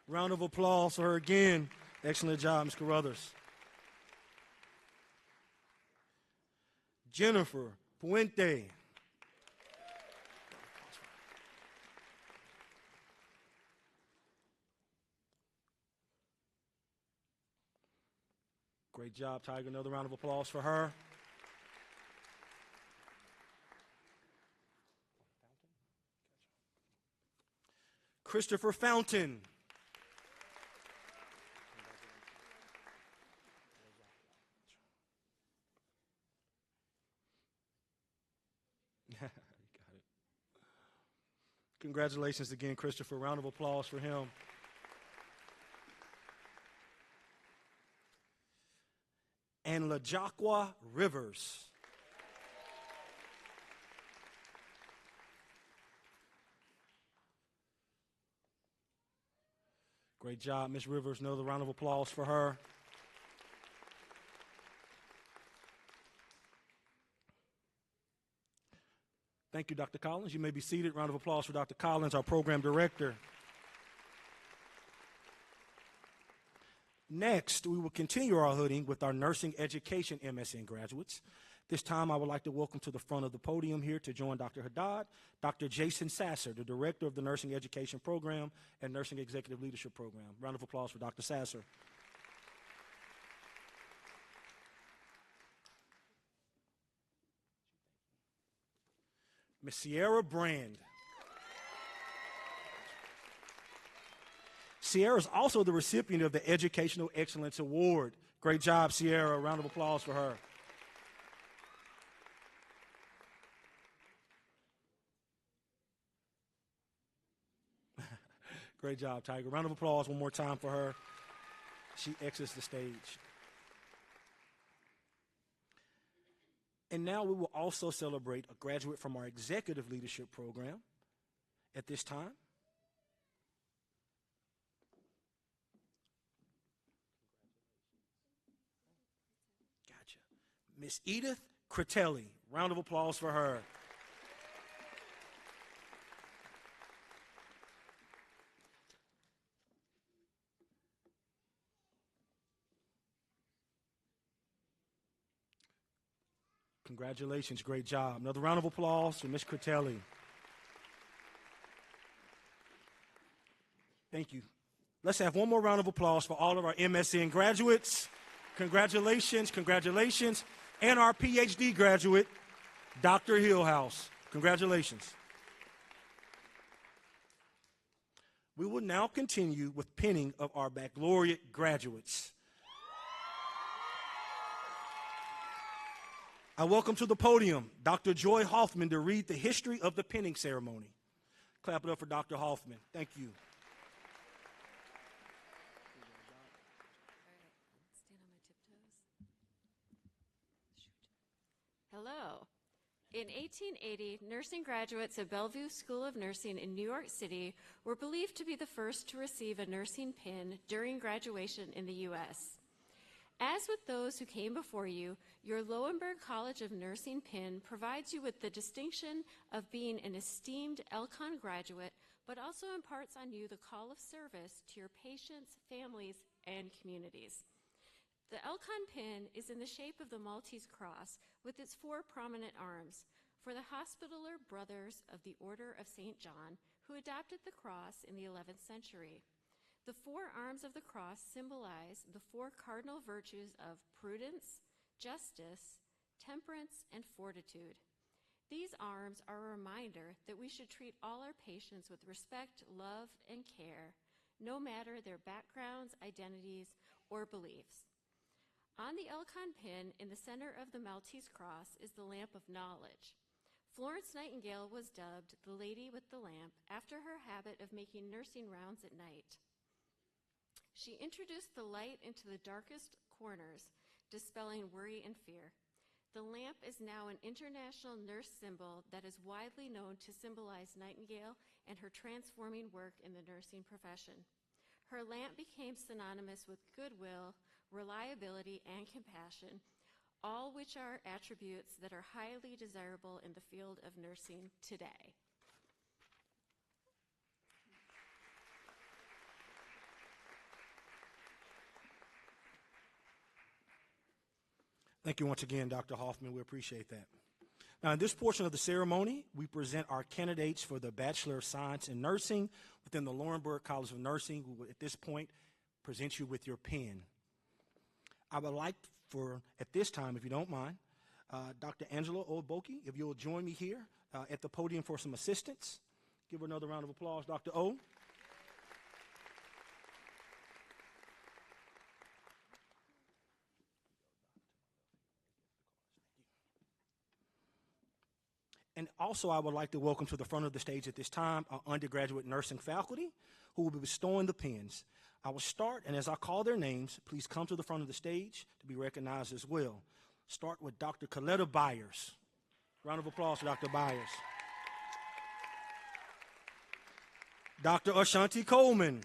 Speaker 4: Round of applause for her again. Excellent job, Ms. Carruthers. Jennifer Puente. Great job, Tiger. Another round of applause for her. Christopher Fountain. You got it. Congratulations again, Christopher. Round of applause for him. And LaJaqua Rivers. Great job, Ms. Rivers. Another round of applause for her. Thank you, Dr. Collins. You may be seated. Round of applause for Dr. Collins, our program director. Next, we will continue our hooding with our nursing education MSN graduates. This time, I would like to welcome to the front of the podium here to join Dr. Haddad, Dr. Jason Sasser, the Director of the Nursing Education Program and Nursing Executive Leadership Program. Round of applause for Dr. Sasser. Ms. Sierra Brand. Sierra is also the recipient of the Educational Excellence Award. Great job, Sierra. A round of applause for her. Great job, Tiger. Round of applause one more time for her. She exits the stage. And now we will also celebrate a graduate from our executive leadership program at this time. Gotcha. Miss Edith Critelli. Round of applause for her. Congratulations, great job. Another round of applause for Ms. Critelli. Thank you. Let's have one more round of applause for all of our MSN graduates. Congratulations, congratulations. And our PhD graduate, Dr. Hillhouse. Congratulations. We will now continue with pinning of our baccalaureate graduates. I welcome to the podium Dr. Joy Hoffman to read the history of the pinning ceremony. Clap it up for Dr. Hoffman. Thank you.
Speaker 1: Stand on my tiptoes. Shoot.
Speaker 8: Hello. In 1880, nursing graduates of Bellevue School of Nursing in New York City were believed to be the first to receive a nursing pin during graduation in the U.S. As with those who came before you, your Lowenberg College of Nursing pin provides you with the distinction of being an esteemed LCON graduate, but also imparts on you the call of service to your patients, families, and communities. The LCON pin is in the shape of the Maltese cross with its 4 prominent arms for the Hospitaller Brothers of the Order of St. John, who adopted the cross in the 11th century. The 4 arms of the cross symbolize the 4 cardinal virtues of prudence, justice, temperance, and fortitude. These arms are a reminder that we should treat all our patients with respect, love, and care, no matter their backgrounds, identities, or beliefs. On the LCON pin in the center of the Maltese cross is the lamp of knowledge. Florence Nightingale was dubbed the Lady with the Lamp after her habit of making nursing rounds at night. She introduced the light into the darkest corners, dispelling worry and fear. The lamp is now an international nurse symbol that is widely known to symbolize Nightingale and her transforming work in the nursing profession. Her lamp became synonymous with goodwill, reliability, and compassion, all which are attributes that are highly desirable in the field of nursing today.
Speaker 4: Thank you once again, Dr. Hoffman. We appreciate that. Now, in this portion of the ceremony, we present our candidates for the Bachelor of Science in Nursing within the Laurinburg College of Nursing, who will, at this point, present you with your pin. I would like for, at this time, if you don't mind, Dr. Angela Oboki, if you'll join me here at the podium for some assistance. Give her another round of applause, Dr. O. And also, I would like to welcome to the front of the stage at this time our undergraduate nursing faculty who will be bestowing the pins. I will start, and as I call their names, please come to the front of the stage to be recognized as well. Start with Dr. Coletta Byers. Round of applause for Dr. Byers. Dr. Ashanti Coleman.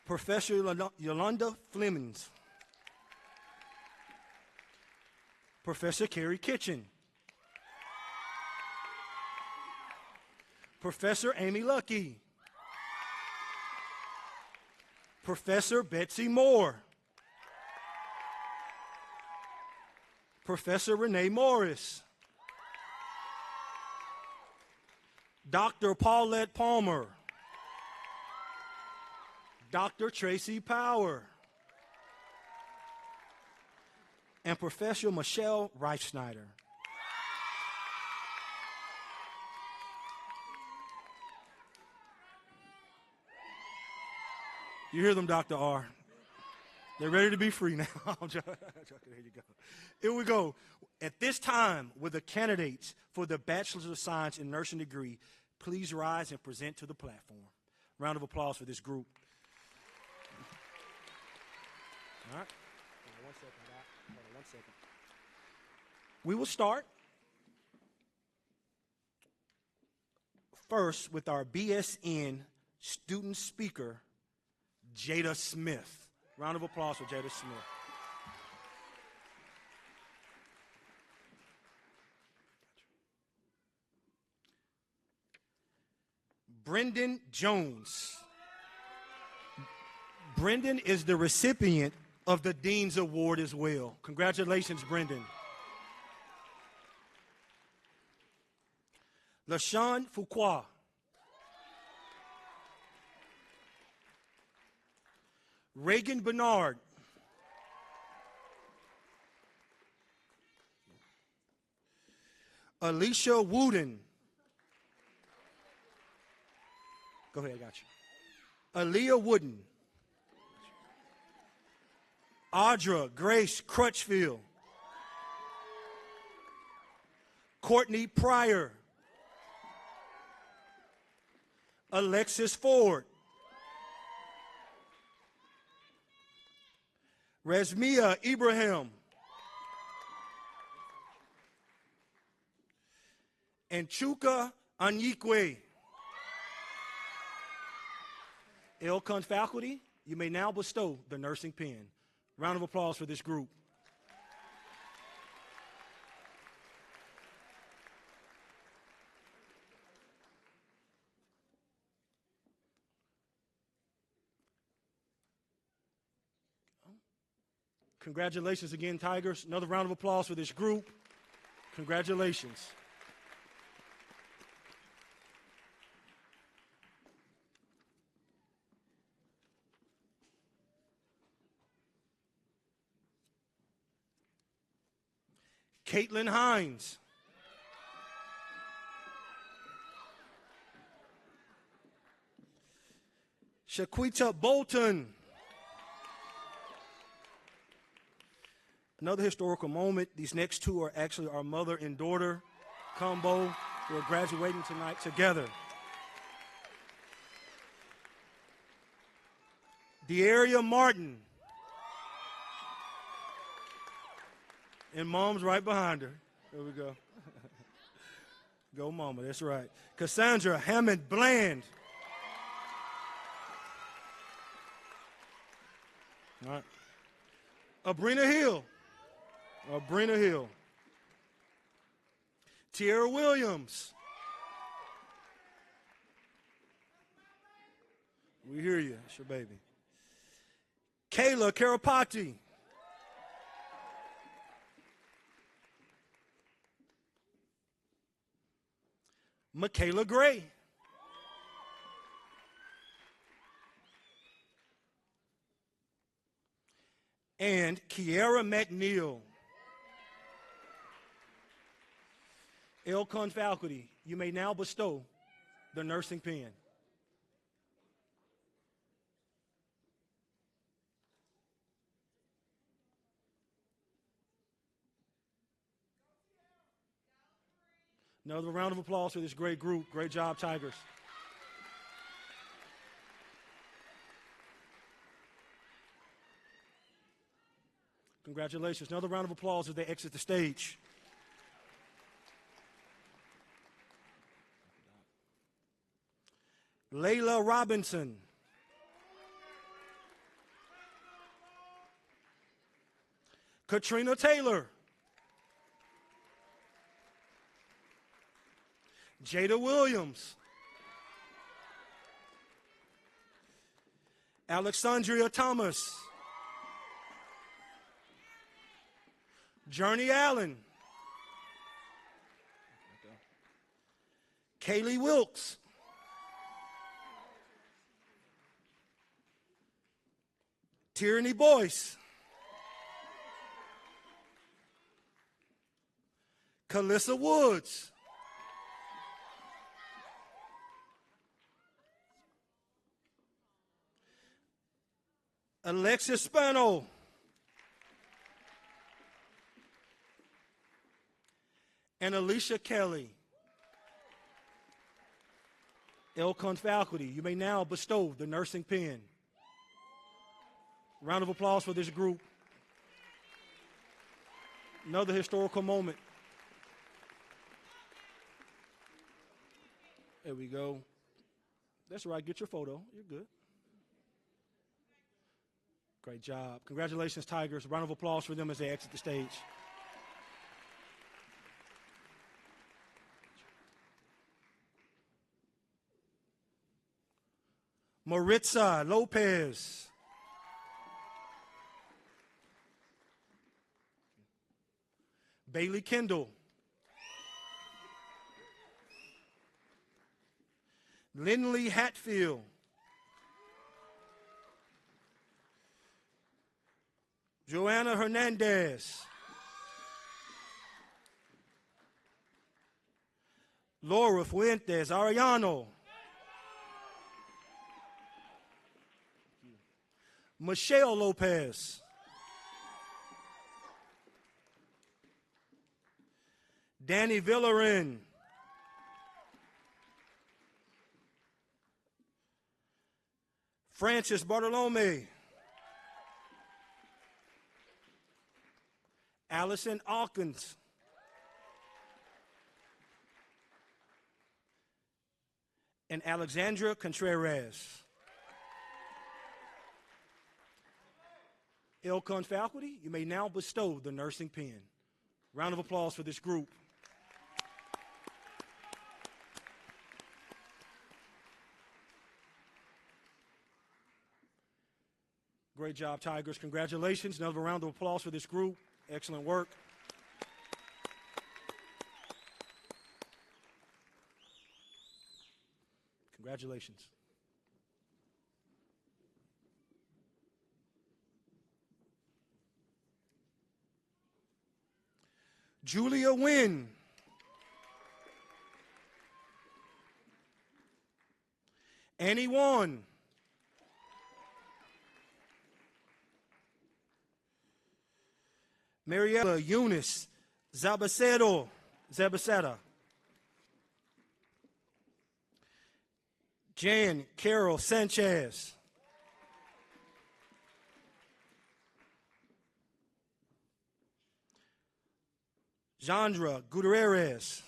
Speaker 4: Professor Yolanda Flemings. Professor Carrie Kitchen. Professor Amy Lucky. Professor Betsy Moore. Professor Renee Morris. Dr. Paulette Palmer. Dr. Tracy Power. And Professor Michelle Reichsnyder. You hear them, Dr. R. They're ready to be free now. I'm joking. Here you go. Here we go. At this time, will the candidates for the Bachelor of Science in Nursing degree please rise and present to the platform? Round of applause for this group. All right. Hold on 1 second, Doc. Hold on 1 second. We will start first with our BSN student speaker, Jada Smith. Round of applause for Jada Smith. Brendan Jones. Brendan is the recipient of the Dean's Award as well. Congratulations, Brendan. LaShawn Fuqua. Reagan Bernard. Alicia Wooden. Go ahead, I got you. Aaliyah Wooden. Audra Grace Crutchfield. Courtney Pryor. Alexis Ford. Resmia Ibrahim. And Chuka Anyikwe. LCON faculty, you may now bestow the nursing pin. Round of applause for this group. Congratulations again, Tigers. Another round of applause for this group. Congratulations. Caitlin Hines. Shaquita Bolton. Another historical moment. These next two are actually our mother and daughter combo who are graduating tonight together. Dearia Martin. And mom's right behind her. There we go. Go mama, that's right. Cassandra Hammond Bland. All right. Abrina Hill. Abrina Hill. Tierra Williams. We hear you. It's your baby. Kayla Karapati. Michaela Gray. And Kiara McNeil. LCON faculty, you may now bestow the nursing pin. Another round of applause for this great group. Great job, Tigers. Congratulations. Another round of applause as they exit the stage. Layla Robinson. Katrina Taylor. Jada Williams. Alexandria Thomas. Journey Allen. Kaylee Wilkes. Tierney Boyce. Calissa Woods. Alexis Spano. And Alicia Kelly. LCON faculty, you may now bestow the nursing pin. Round of applause for this group. Another historical moment. There we go. That's right, get your photo. You're good. Great job. Congratulations, Tigers. Round of applause for them as they exit the stage. Maritza Lopez. Bailey Kendall. Lindley Hatfield. Joanna Hernandez. Laura Fuentes Arellano. Michelle Lopez. Danny Villarin. Francis Bartolome. Allison Alkins. And Alexandra Contreras. LCON faculty, you may now bestow the nursing pin. Round of applause for this group. Great job, Tigers. Congratulations. Another round of applause for this group. Excellent work. Congratulations. Julia Wynn. Annie Wan. Mariella Eunice Zabaceta. Jan Carol Sanchez. Jandra Gutierrez.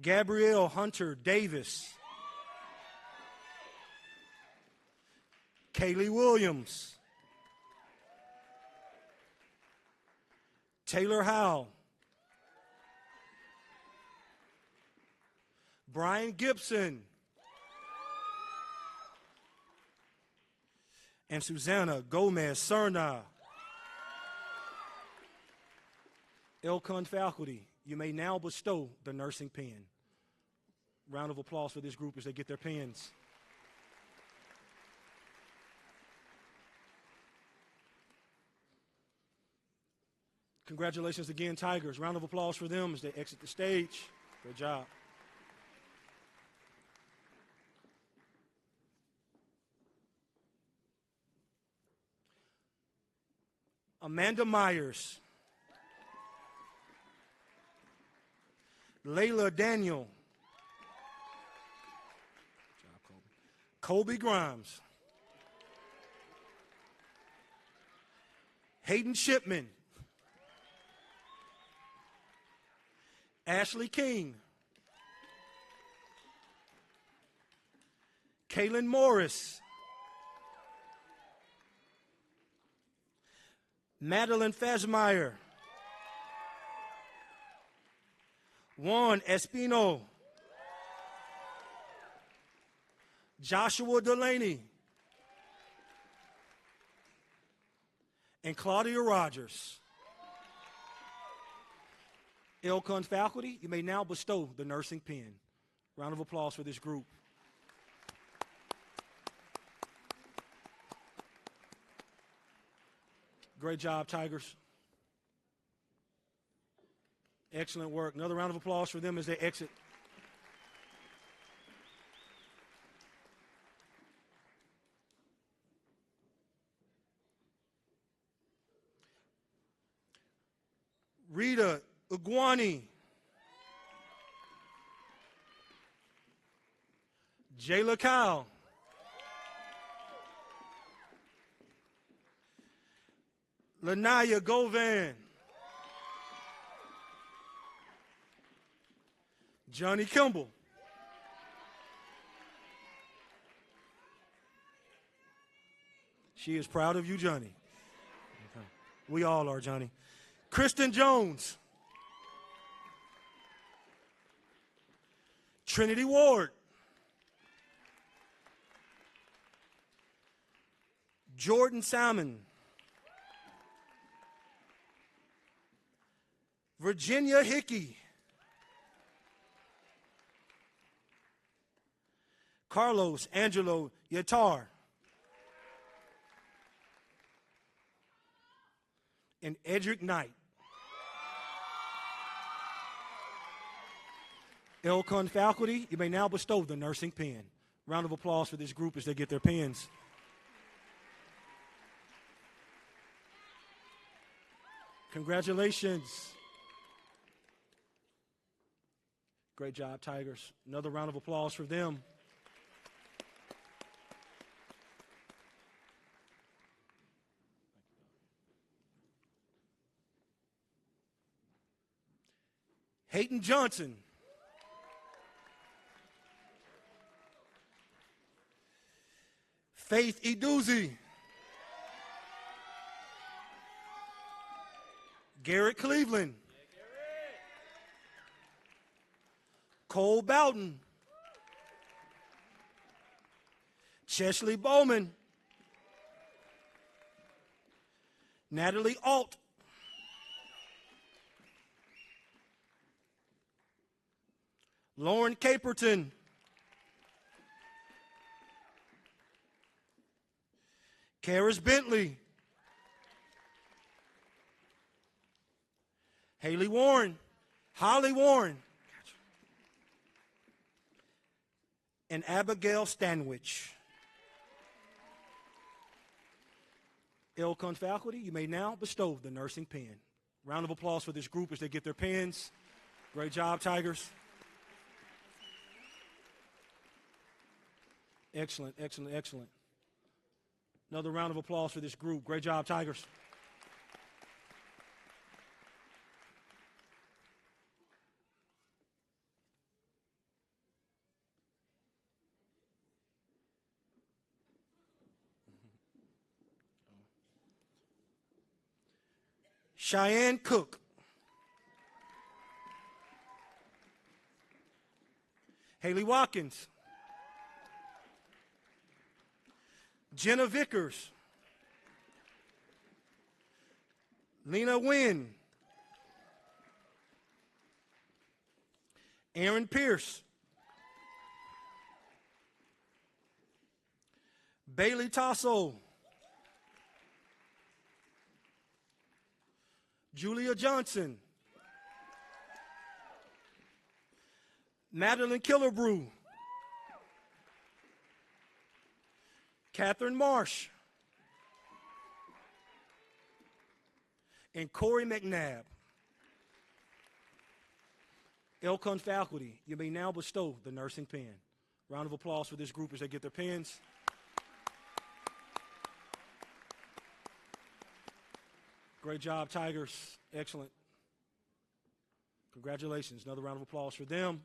Speaker 4: Gabrielle Hunter Davis. Kaylee Williams. Taylor Howell. Brian Gibson. And Susanna Gomez Cerna. LCON faculty, you may now bestow the nursing pin. Round of applause for this group as they get their pins. Congratulations again, Tigers. Round of applause for them as they exit the stage. Great job. Amanda Myers. Layla Daniel. Good job, Kobe Grimes. Hayden Shipman. Ashley King. Kaylin Morris. Madeline Fazmeyer. Juan Espino. Joshua Delaney, and Claudia Rogers. LCON faculty, you may now bestow the nursing pin. Round of applause for this group. Great job, Tigers. Excellent work. Another round of applause for them as they exit. Rita Iguani, Jayla Kyle, Lanaya Govan, Johnny Kimball, she is proud of you, Johnny. Okay. We all are, Johnny. Kristen Jones, Trinity Ward, Jordan Salmon, Virginia Hickey, Carlos Angelo Yatar, and Edric Knight. LCON faculty, you may now bestow the nursing pin. Round of applause for this group as they get their pins. Congratulations. Great job, Tigers. Another round of applause for them. Hayden Johnson, Faith Eduzi, Garrett Cleveland, Cole Bowden, Chesley Bowman, Natalie Alt, Lauren Caperton, Karis Bentley, Haley Warren, Holly Warren, and Abigail Stanwich. LCON faculty, you may now bestow the nursing pin. Round of applause for this group as they get their pins. Great job, Tigers. Excellent, excellent, excellent. Another round of applause for this group. Great job, Tigers. Cheyenne Cook, Haley Watkins, Jenna Vickers, Lena Wynn, Aaron Pierce, Bailey Tasso, Julia Johnson, Madeline Killebrew, Catherine Marsh, and Corey McNabb. LCON faculty, you may now bestow the nursing pin. Round of applause for this group as they get their pins. Great job, Tigers. Excellent. Congratulations. Another round of applause for them.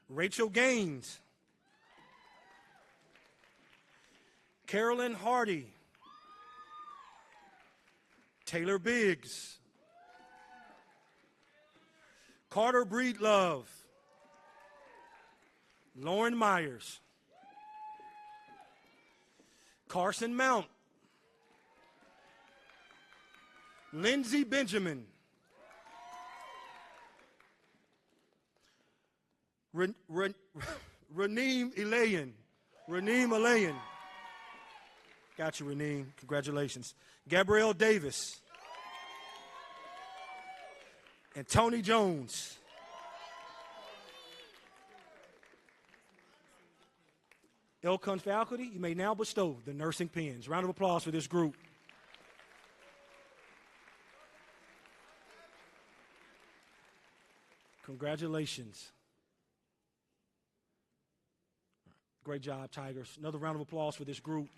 Speaker 4: Rachel Gaines, Carolyn Hardy, Taylor Biggs, Carter Breedlove, Lauren Myers, Carson Mount, Lindsay Benjamin, Raneem Elayan. Raneem Elayan. Got you, Raneem. Congratulations. Gabrielle Davis. And Tony Jones. LCON faculty, you may now bestow the nursing pins. Round of applause for this group. Congratulations. Great job, Tigers. Another round of applause for this group.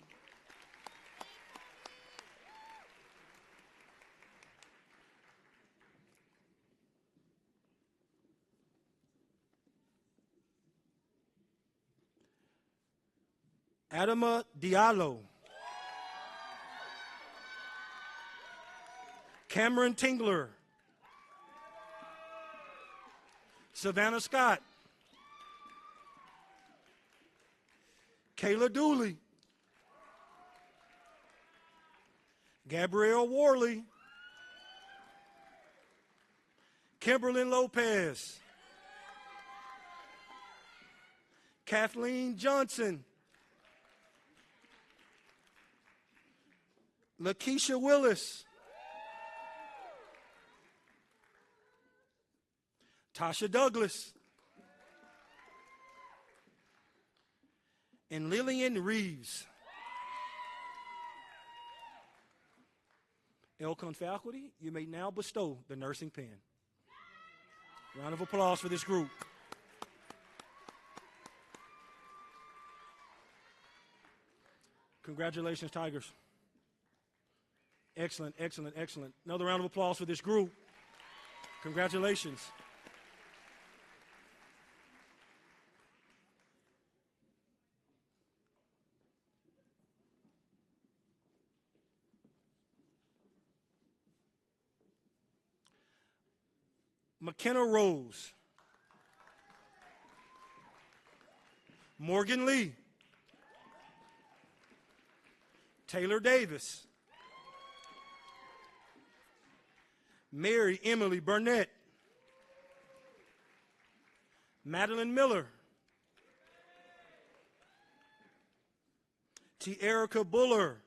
Speaker 4: Adama Diallo. Cameron Tingler. Savannah Scott. Kayla Dooley. Gabrielle Worley. Kimberlyn Lopez. Kathleen Johnson. Lakeisha Willis. Tasha Douglas. And Lillian Reeves. LCON faculty, you may now bestow the nursing pin. Round of applause for this group. Congratulations, Tigers. Excellent, excellent, excellent. Another round of applause for this group. Congratulations. McKenna Rose. Morgan Lee. Taylor Davis. Mary Emily Burnett. Madeline Miller. T. Erica Buller.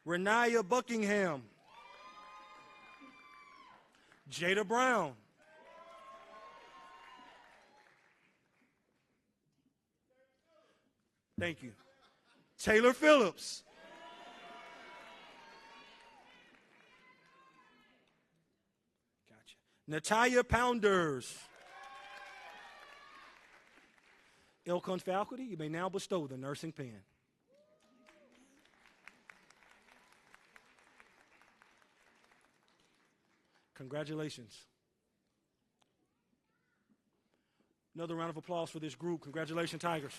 Speaker 4: Renaya Buckingham. Jada Brown. Thank you. Taylor Phillips. Gotcha. Natalia Pounders. LCON faculty, you may now bestow the nursing pin. Congratulations. Another round of applause for this group. Congratulations, Tigers.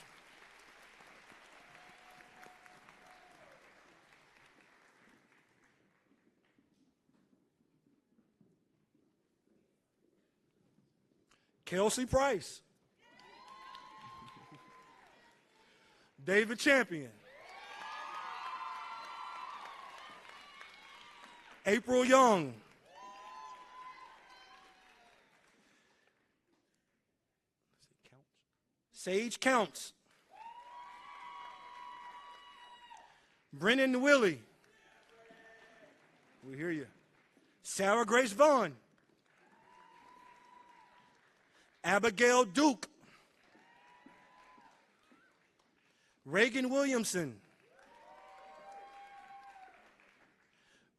Speaker 4: Kelsey Price. David Champion. April Young. Sage Counts. Brennan Willie. We hear you. Sarah Grace Vaughn. Abigail Duke. Reagan Williamson.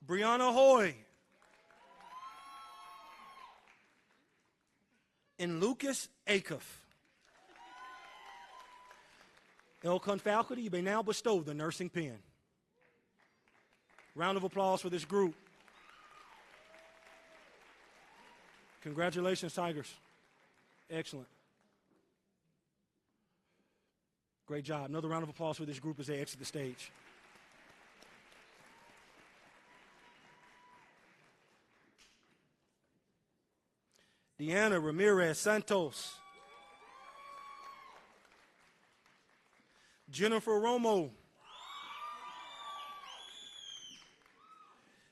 Speaker 4: Brianna Hoy. And Lucas Acuff. LCON faculty, you may now bestow the nursing pin. Round of applause for this group. Congratulations, Tigers. Excellent. Great job. Another round of applause for this group as they exit the stage. Deanna Ramirez Santos. Jennifer Romo.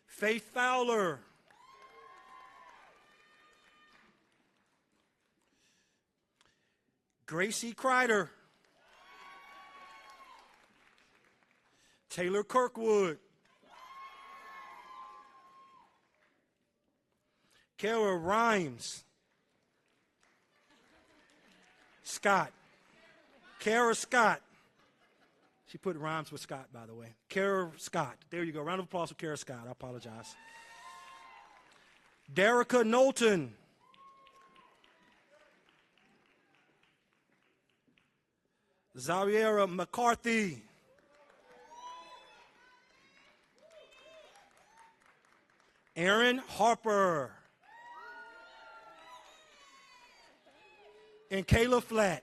Speaker 4: Faith Fowler. Gracie Kreider. Taylor Kirkwood. Kara Rhymes. Scott. Kara Scott. She put rhymes with Scott, by the way. Kara Scott. There you go. Round of applause for Kara Scott. I apologize. Derica Knowlton. Zawiera McCarthy. Aaron Harper. And Kayla Flatt.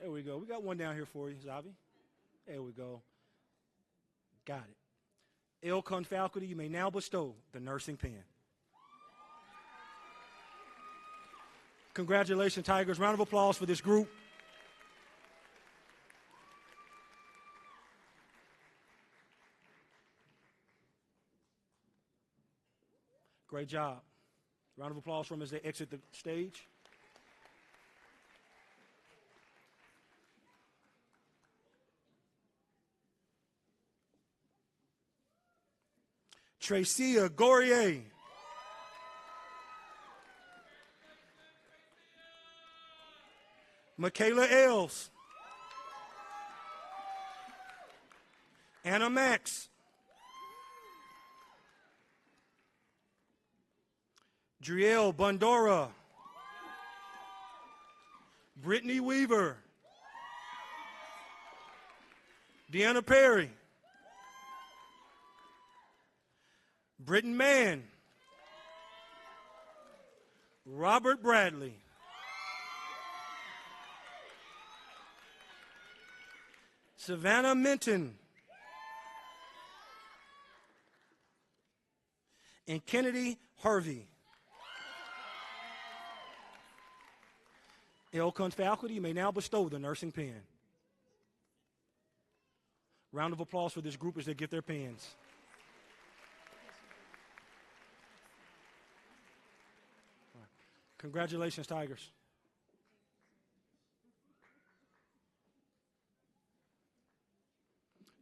Speaker 4: There we go. We got one down here for you, Zavi. There we go. Got it. LCON faculty, you may now bestow the nursing pen. Congratulations, Tigers. Round of applause for this group. Great job. Round of applause for them as they exit the stage. Tracia Gourier. Michaela Ailes. Anna Max. Drielle Bondora. Brittany Weaver. Deanna Perry. Britton Mann. Robert Bradley. Savannah Minton. And Kennedy Harvey. LCON faculty, you may now bestow the nursing pen. Round of applause for this group as they get their pens. Congratulations, Tigers.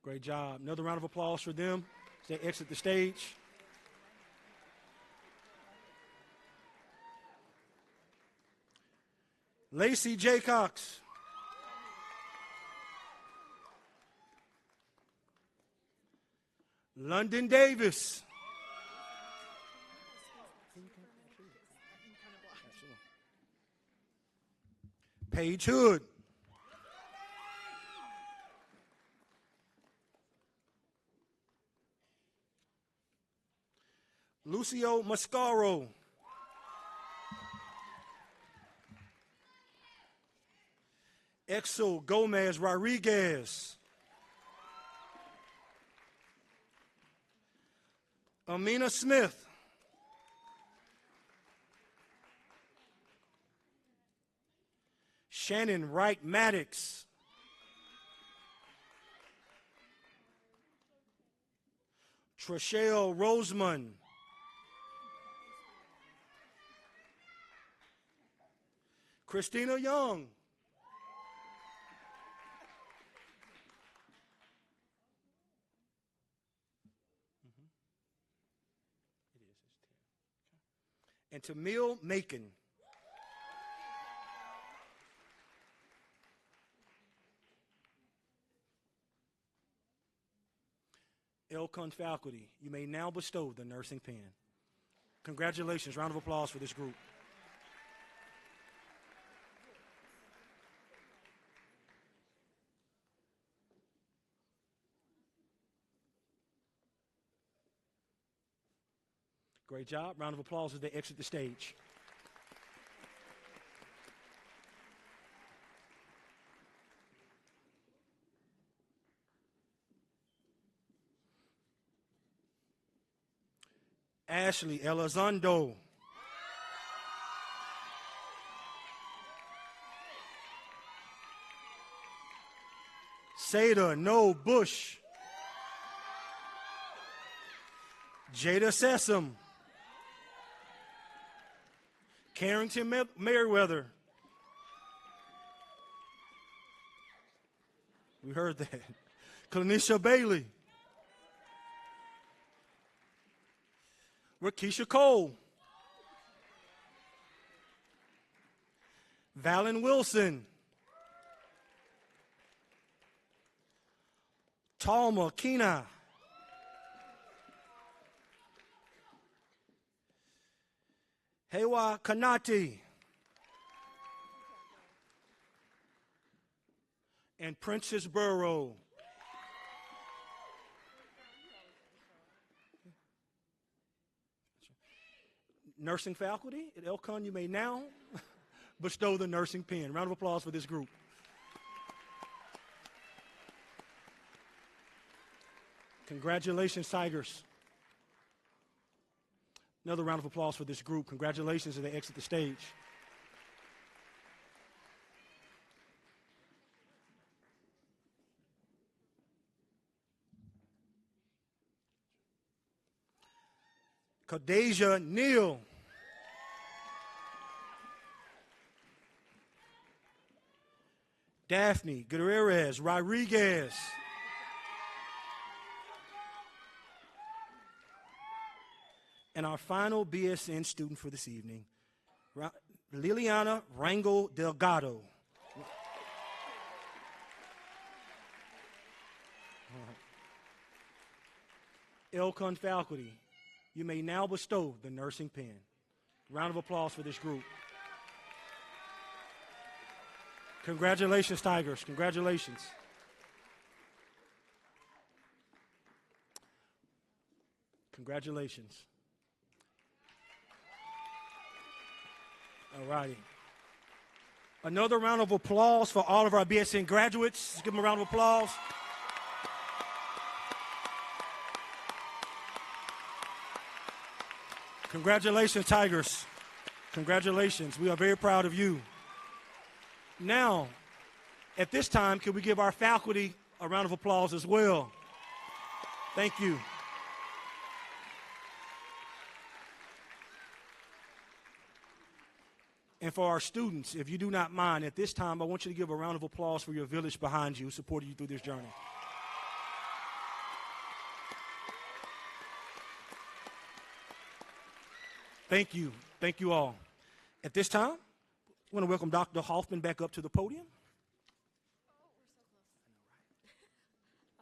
Speaker 4: Great job. Another round of applause for them as they exit the stage. Lacey Jaycox. London Davis. Paige Hood. Lucio Mascaro. Exo Gomez Rodriguez. Amina Smith. Shannon Wright Maddox. Trishelle Rosemond. Christina Young. And Tamil Macon. LCON faculty, you may now bestow the nursing pen. Congratulations. Round of applause for this group. Great job. Round of applause as they exit the stage. Ashley Elizondo. Seda No Bush. Jada Sessom. Carrington Merriweather. We heard that. Kanisha Bailey. Rakisha Cole. Valen Wilson. Talma Kina. Hewa Kanati. And Princess Burrow. Nursing faculty at LCON, you may now bestow the nursing pin. Round of applause for this group. Congratulations, Tigers. Another round of applause for this group. Congratulations as they exit the stage. Kadeja Neal. Daphne Gutierrez Rodriguez. And our final BSN student for this evening, Liliana Rangel Delgado. LCON faculty, you may now bestow the nursing pin. Round of applause for this group. Congratulations, Tigers. Congratulations. Congratulations. All righty. Another round of applause for all of our BSN graduates. Let's give them a round of applause. Congratulations, Tigers. Congratulations. We are very proud of you. Now, at this time, can we give our faculty a round of applause as well? Thank you. And for our students, if you do not mind, at this time, I want you to give a round of applause for your village behind you who supported you through this journey. Thank you. Thank you all. At this time, I want to welcome Dr. Hoffman back up to the podium.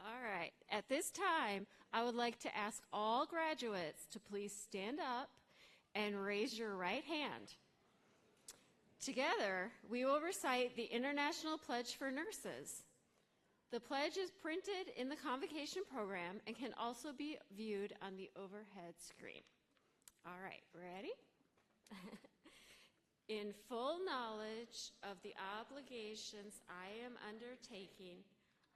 Speaker 8: All right. At this time, I would like to ask all graduates to please stand up and raise your right hand. Together, we will recite the International Pledge for Nurses. The pledge is printed in the convocation program and can also be viewed on the overhead screen. All right, ready? In full knowledge of the obligations I am undertaking,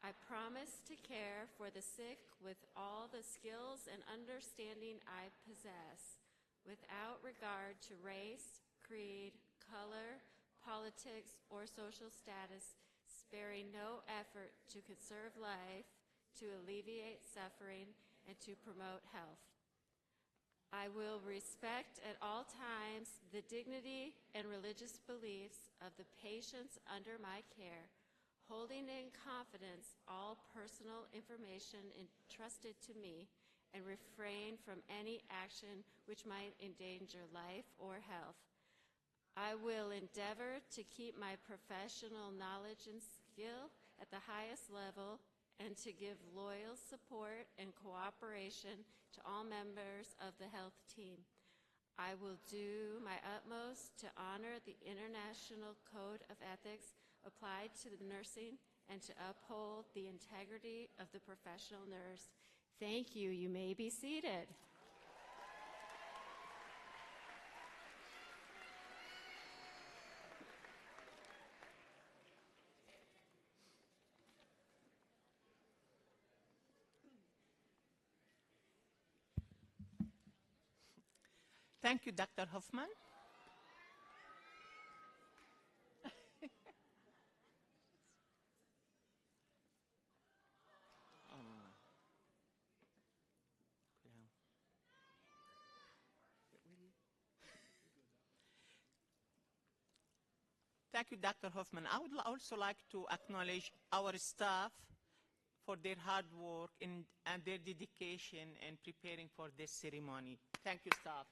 Speaker 8: I promise to care for the sick with all the skills and understanding I possess, without regard to race, creed, color, politics, or social status, sparing no effort to conserve life, to alleviate suffering, and to promote health. I will respect at all times the dignity and religious beliefs of the patients under my care, holding in confidence all personal information entrusted to me, and refrain from any action which might endanger life or health. I will endeavor to keep my professional knowledge and skill at the highest level and to give loyal support and cooperation to all members of the health team. I will do my utmost to honor the International Code of Ethics applied to the nursing and to uphold the integrity of the professional nurse. Thank you. You may be seated.
Speaker 5: Thank you, Dr. Hoffman. Thank you, Dr. Hoffman. I would also like to acknowledge our staff for their hard work and their dedication in preparing for this ceremony. Thank you, staff.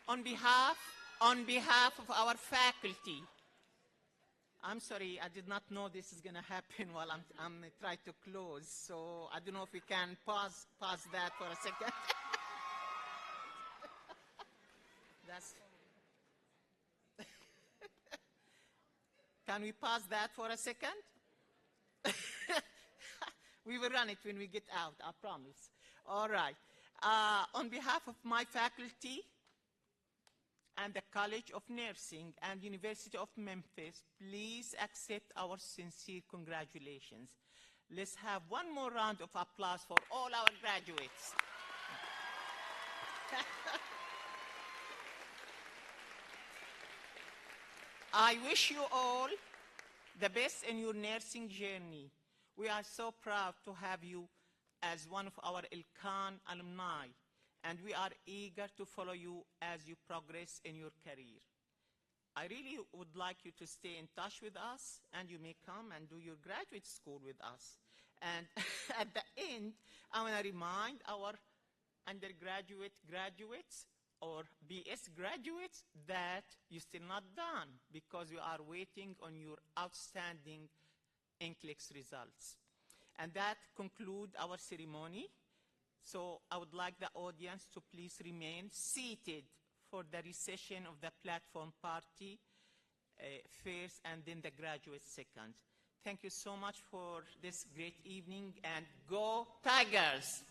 Speaker 5: On behalf of our faculty, I'm sorry, I did not know this is going to happen while I'm trying to close, so I don't know if we can pause that for a second. Can we pause that for a second? We will run it when we get out, I promise. All right. On behalf of my faculty and the College of Nursing and University of Memphis, please accept our sincere congratulations. Let's have one more round of applause for all our graduates. I wish you all the best in your nursing journey. We are so proud to have you as one of our LCON alumni, and we are eager to follow you as you progress in your career. I really would like you to stay in touch with us, and you may come and do your graduate school with us. And at the end, I want to remind our graduates, or BS graduates, that you're still not done because we are waiting on your outstanding NCLEX results. And that concludes our ceremony. So I would like the audience to please remain seated for the recession of the platform party first and then the graduates second. Thank you so much for this great evening, and go Tigers!